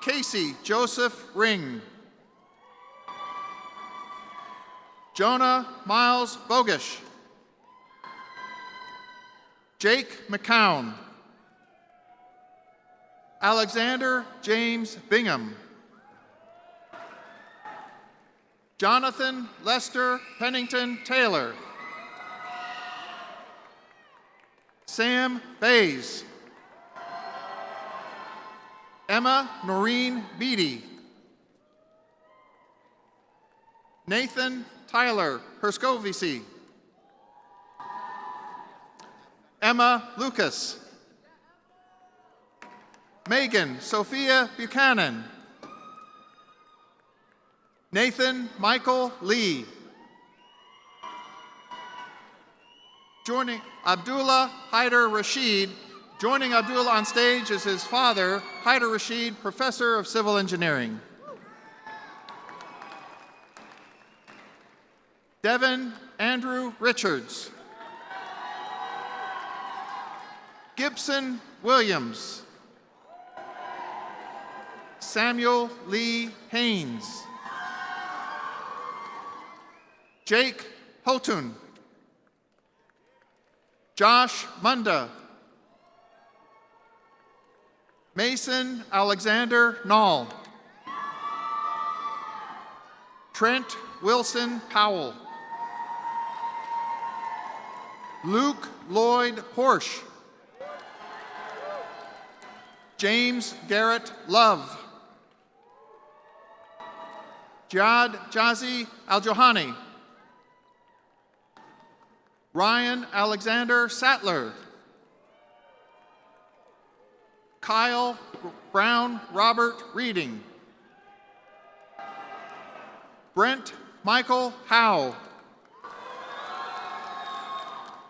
Casey Joseph Ring. Jonah Miles Bogish. Jake McCown. Alexander James Bingham. Jonathan Lester Pennington Taylor. Sam Bays. Emma Noreen Beatty. Nathan Tyler Herskovisi. Emma Lucas. Megan Sophia Buchanan. Nathan Michael Lee. Joining Abdullah Haider Rashid. Joining Abdullah on stage is his father, Haider Rashid, Professor of Civil Engineering. Devin Andrew Richards. Gibson Williams. Samuel Lee Haynes. Jake Houghton. Josh Munda. Mason Alexander Nall. Trent Wilson Powell. Luke Lloyd Horsch. James Garrett Love. Jad Jazi Al-Johani. Ryan Alexander Sattler. Kyle Brown Robert Reading. Brent Michael Howe.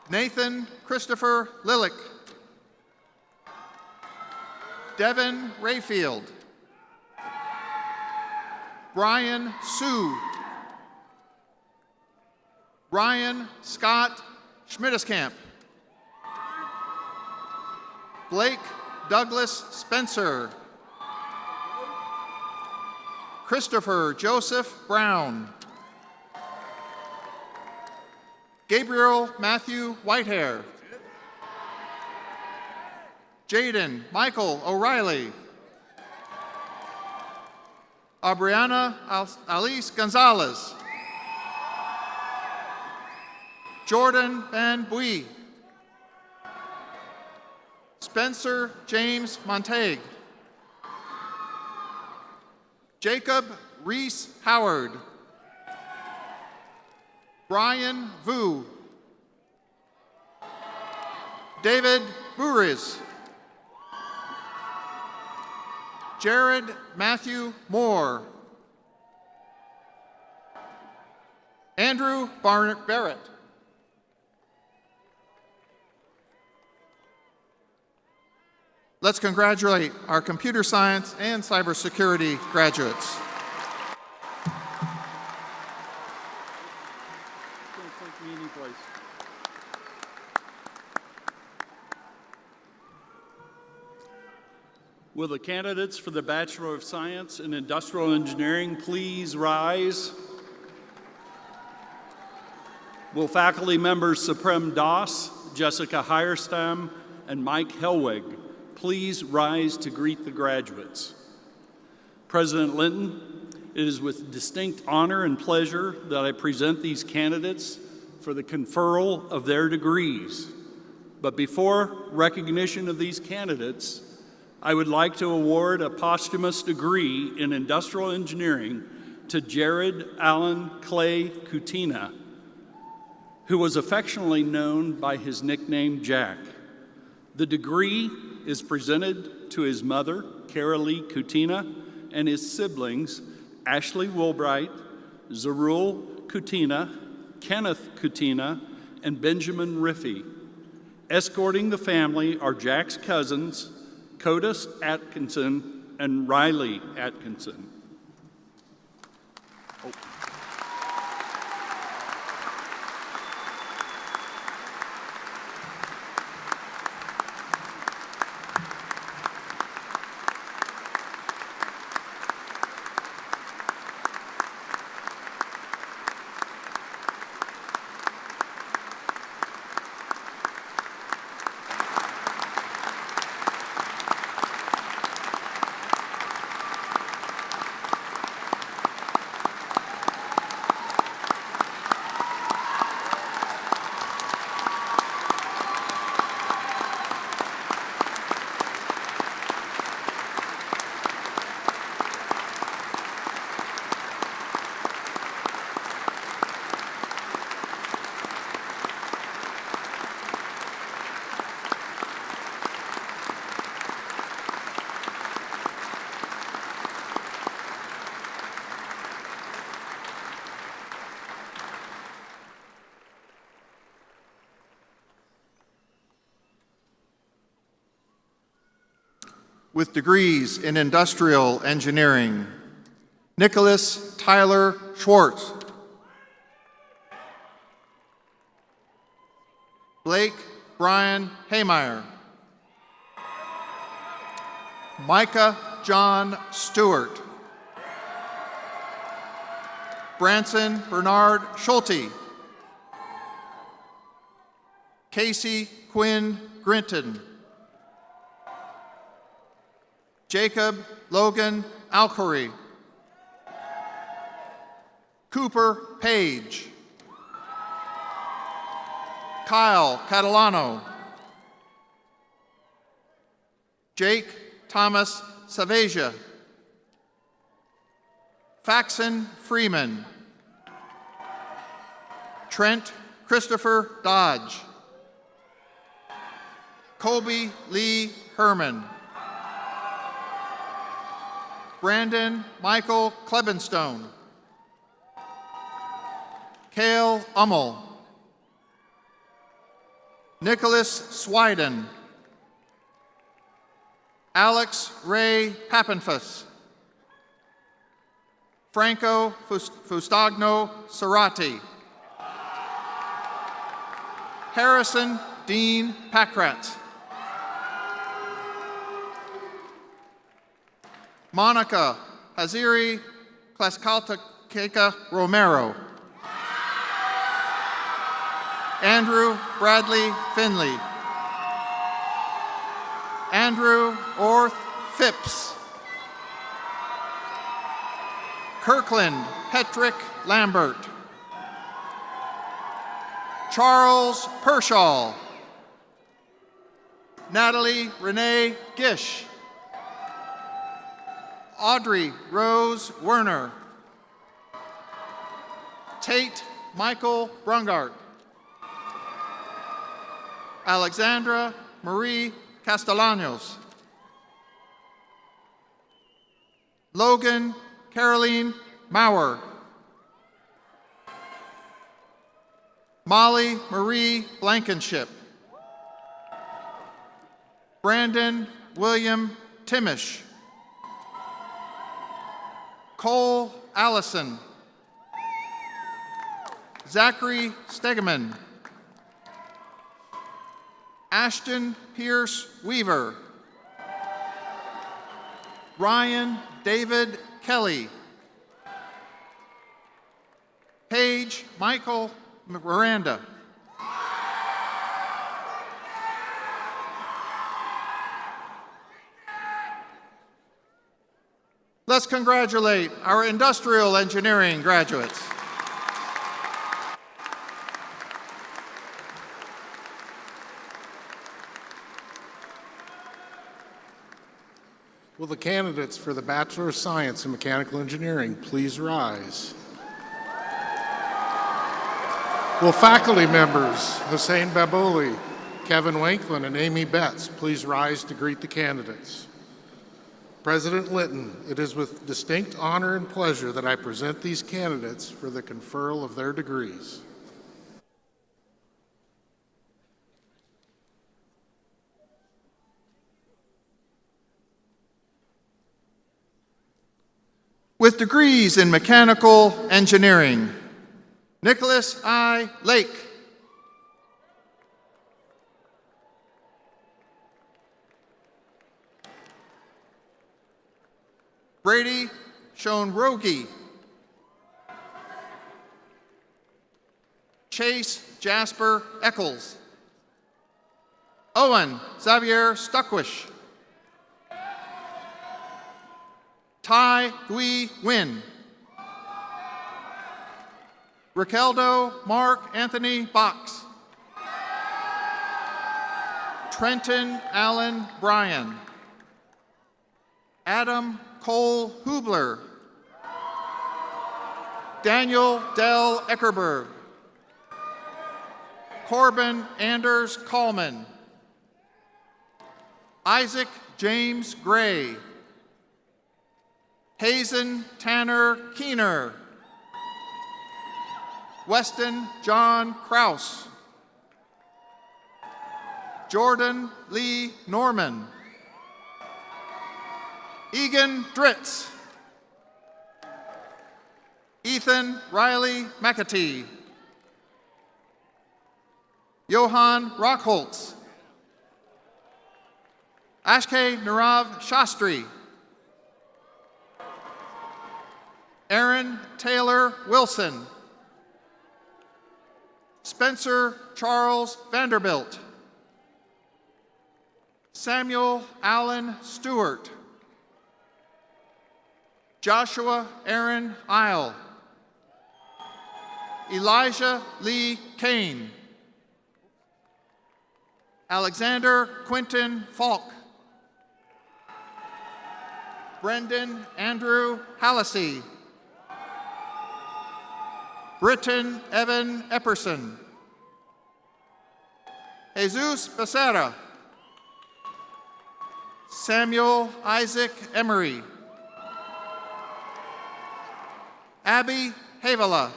Nathan Christopher Lillick. Devin Rayfield. Brian Sue. Ryan Scott Schmitteskamp. Blake Douglas Spencer. Christopher Joseph Brown. Gabriel Matthew Whitehair. Jaden Michael O'Reilly. Abriana Alice Gonzalez. Jordan Van Bui. Spencer James Montague. Jacob Reese Howard. Brian Vu. David Buriz. Jared Matthew Moore. Andrew Barrett. Let's congratulate our computer science and cybersecurity graduates. Will the candidates for the Bachelor of Science in Industrial Engineering please rise? Will faculty members Suprem Das, Jessica Hierstam, and Mike Helwig please rise to greet the graduates? President Linton, it is with distinct honor and pleasure that I present these candidates for the conferral of their degrees. But before recognition of these candidates, I would like to award a posthumous degree in industrial engineering to Jared Allen Clay Kutina, who was affectionately known by his nickname Jack. The degree is presented to his mother, Cara Lee Kutina, and his siblings, Ashley Wilbright, Zarul Kutina, Kenneth Kutina, and Benjamin Riffey. Escorting the family are Jack's cousins, Codus Atkinson and Riley Atkinson. With degrees in industrial engineering, Nicholas Tyler Schwartz. Blake Brian Haymeyer. Micah John Stewart. Branson Bernard Schulte. Casey Quinn Grinton. Jacob Logan Alcory. Cooper Page. Kyle Catalano. Jake Thomas Savasia. Faxon Freeman. Trent Christopher Dodge. Colby Lee Herman. Brandon Michael Klebenstone. Cale Ummel. Nicholas Swiden. Alex Ray Pappenfuss. Franco Fustagno Cerati. Harrison Dean Packratz. Monica Haziri Klaskaltakeka Romero. Andrew Bradley Finley. Andrew Orth Phipps. Kirkland Petrick Lambert. Charles Pershaw. Natalie Renee Gish. Audrey Rose Werner. Tate Michael Brungart. Alexandra Marie Castellanos. Logan Caroline Maurer. Molly Marie Blankenship. Brandon William Timish. Cole Allison. Zachary Stegeman. Ashton Pierce Weaver. Ryan David Kelly. Paige Michael Miranda. Let's congratulate our industrial engineering graduates. Will the candidates for the Bachelor of Science in Mechanical Engineering please rise? Will faculty members Hussein Babouli, Kevin Wanklin, and Amy Betts please rise to greet the candidates? President Linton, it is with distinct honor and pleasure that I present these candidates for the conferral of their degrees. With degrees in mechanical engineering, Nicholas I. Lake. Brady Shonrogi. Chase Jasper Eccles. Owen Xavier Stuckwish. Tai Gui Win. Ricardo Mark Anthony Box. Trenton Allen Bryan. Adam Cole Hubler. Daniel Del Eckerberg. Corbin Anders Coleman. Isaac James Gray. Hazen Tanner Keener. Weston John Kraus. Jordan Lee Norman. Egan Dritz. Ethan Riley McAtee. Johan Rockholtz. Ashke Narav Shastri. Aaron Taylor Wilson. Spencer Charles Vanderbilt. Samuel Allen Stewart. Joshua Aaron Isle. Elijah Lee Kane. Alexander Quinton Falk. Brendan Andrew Hallisey. Britton Evan Epperson. Jesus Becerra. Samuel Isaac Emery. Abby Havala.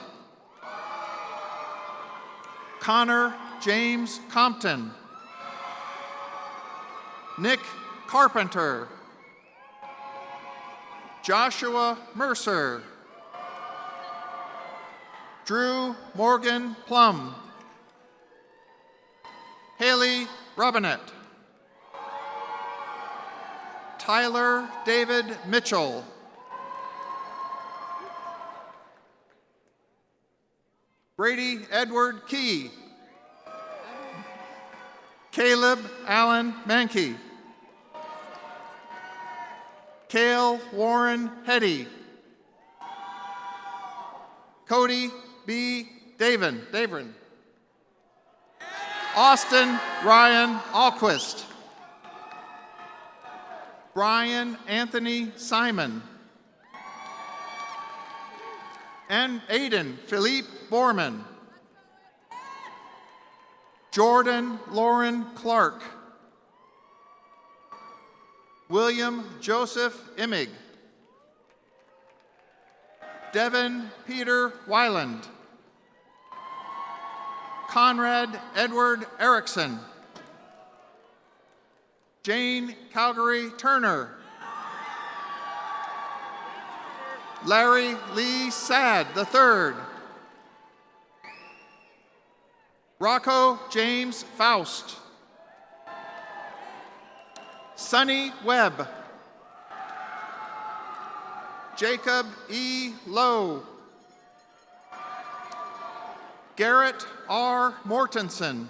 Connor James Compton. Nick Carpenter. Joshua Mercer. Drew Morgan Plum. Haley Robinette. Tyler David Mitchell. Brady Edward Key. Caleb Allen Mankey. Cale Warren Hetty. Cody B. Davin. Austin Ryan Alquist. Brian Anthony Simon. And Aiden Philippe Borman. Jordan Lauren Clark. William Joseph Immig. Devin Peter Weiland. Conrad Edward Erickson. Jane Calgary Turner. Larry Lee Sad III. Rocco James Faust. Sonny Webb. Jacob E. Lowe. Garrett R. Mortensen.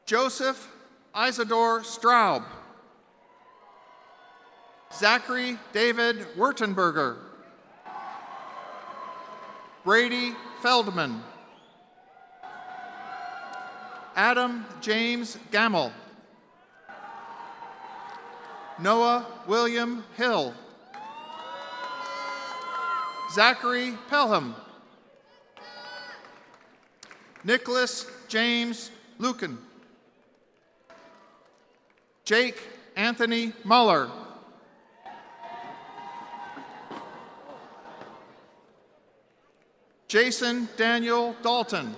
Joseph Isidore Straub. Zachary David Wurtenberger. Brady Feldman. Adam James Gamble. Noah William Hill. Zachary Pelham. Nicholas James Lucan. Jake Anthony Muller. Jason Daniel Dalton.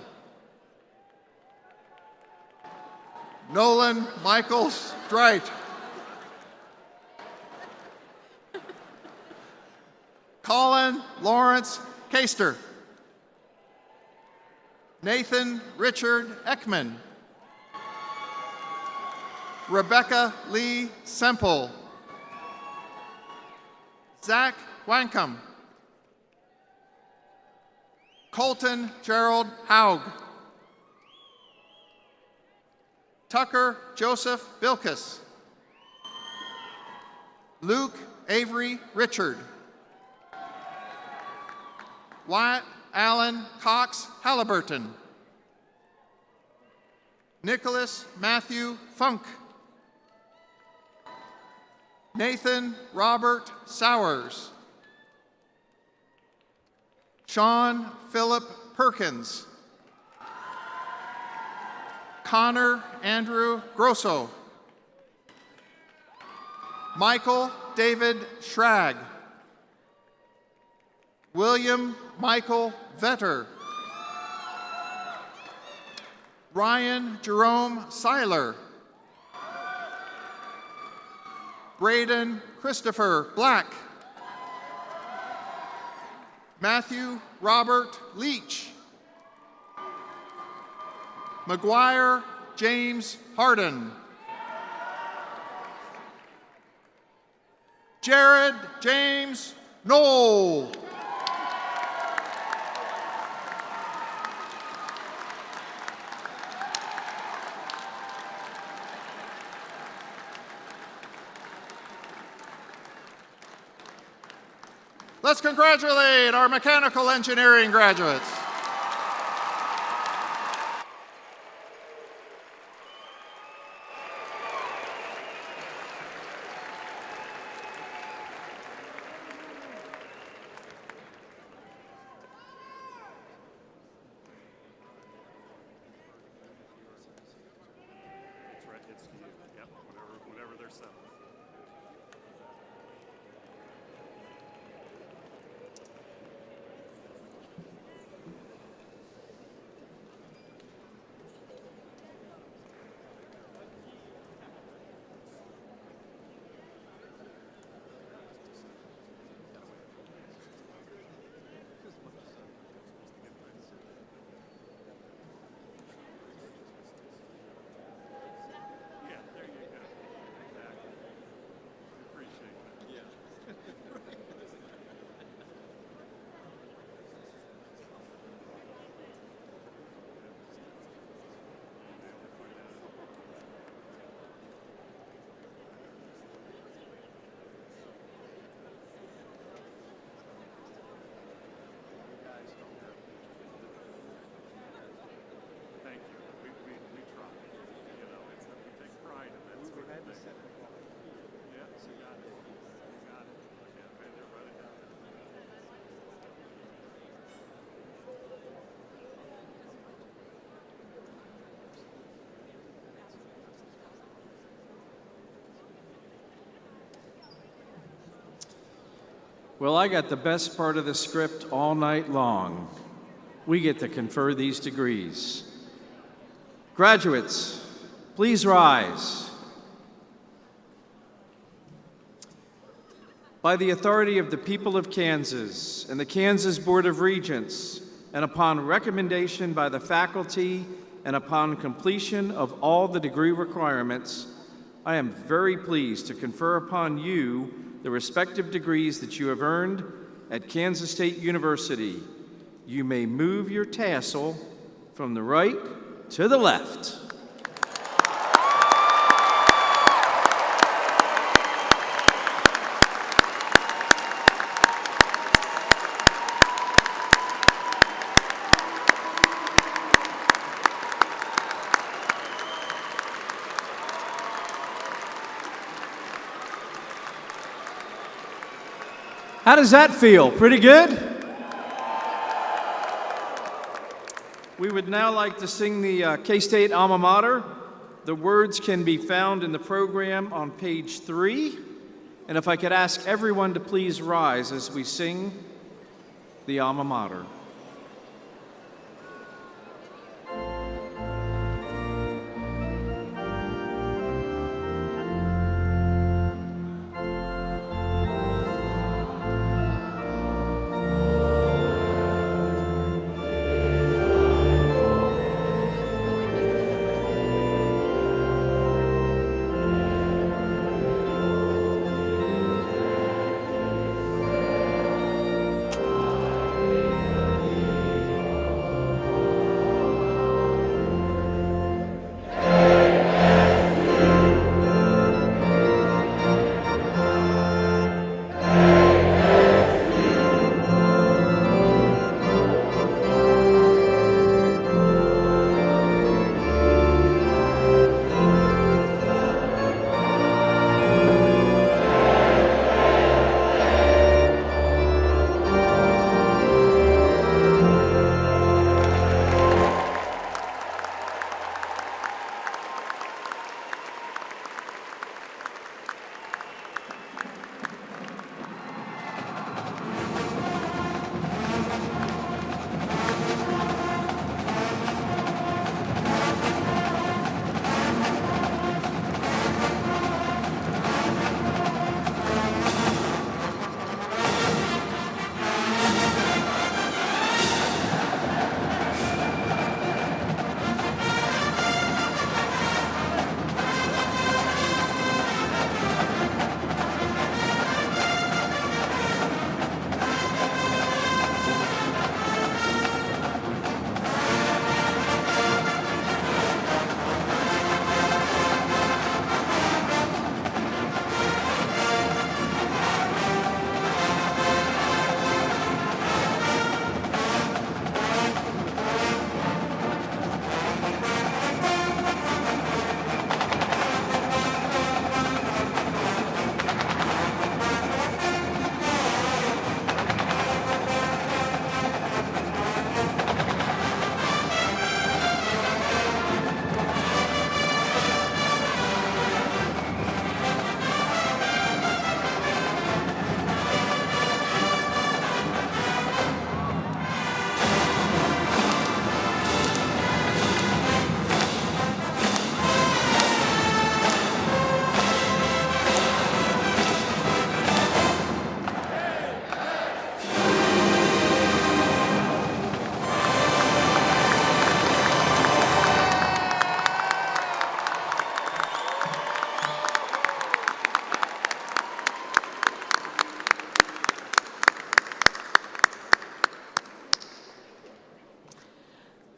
Nolan Michael Streit. Colin Lawrence Caster. Nathan Richard Ekman. Rebecca Lee Semple. Zach Wankum. Colton Gerald Haug. Tucker Joseph Bilkis. Luke Avery Richard. Wyatt Allen Cox Halliburton. Nicholas Matthew Funk. Nathan Robert Sowers. Sean Philip Perkins. Connor Andrew Grosso. Michael David Schrag. William Michael Vetter. Ryan Jerome Seiler. Braden Christopher Black. Matthew Robert Leach. McGuire James Harden. Jared James Knoll. Let's congratulate our mechanical engineering graduates. Whenever they're settled. Well, I got the best part of the script all night long. We get to confer these degrees. Graduates, please rise. By the authority of the people of Kansas and the Kansas Board of Regents, and upon recommendation by the faculty and upon completion of all the degree requirements, I am very pleased to confer upon you the respective degrees that you have earned at Kansas State University. You may move your tassel from the right to the left. How does that feel? Pretty good? We would now like to sing the K-State alma mater. The words can be found in the program on page 3. And if I could ask everyone to please rise as we sing the alma mater.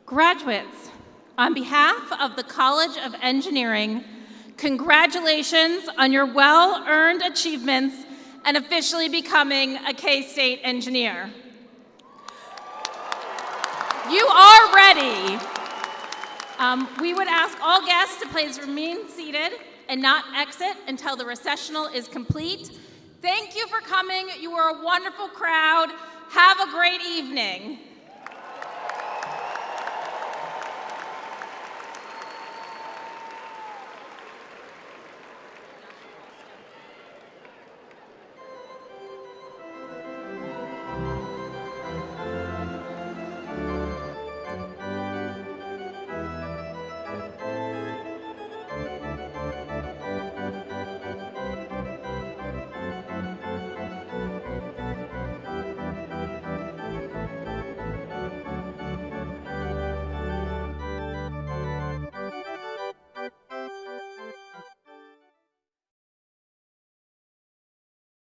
Graduates, on behalf of the College of Engineering, congratulations on your well-earned achievements and officially becoming a K-State engineer. You are ready. We would ask all guests to please remain seated and not exit until the recessional is complete. Thank you for coming. You are a wonderful crowd. Have a great evening.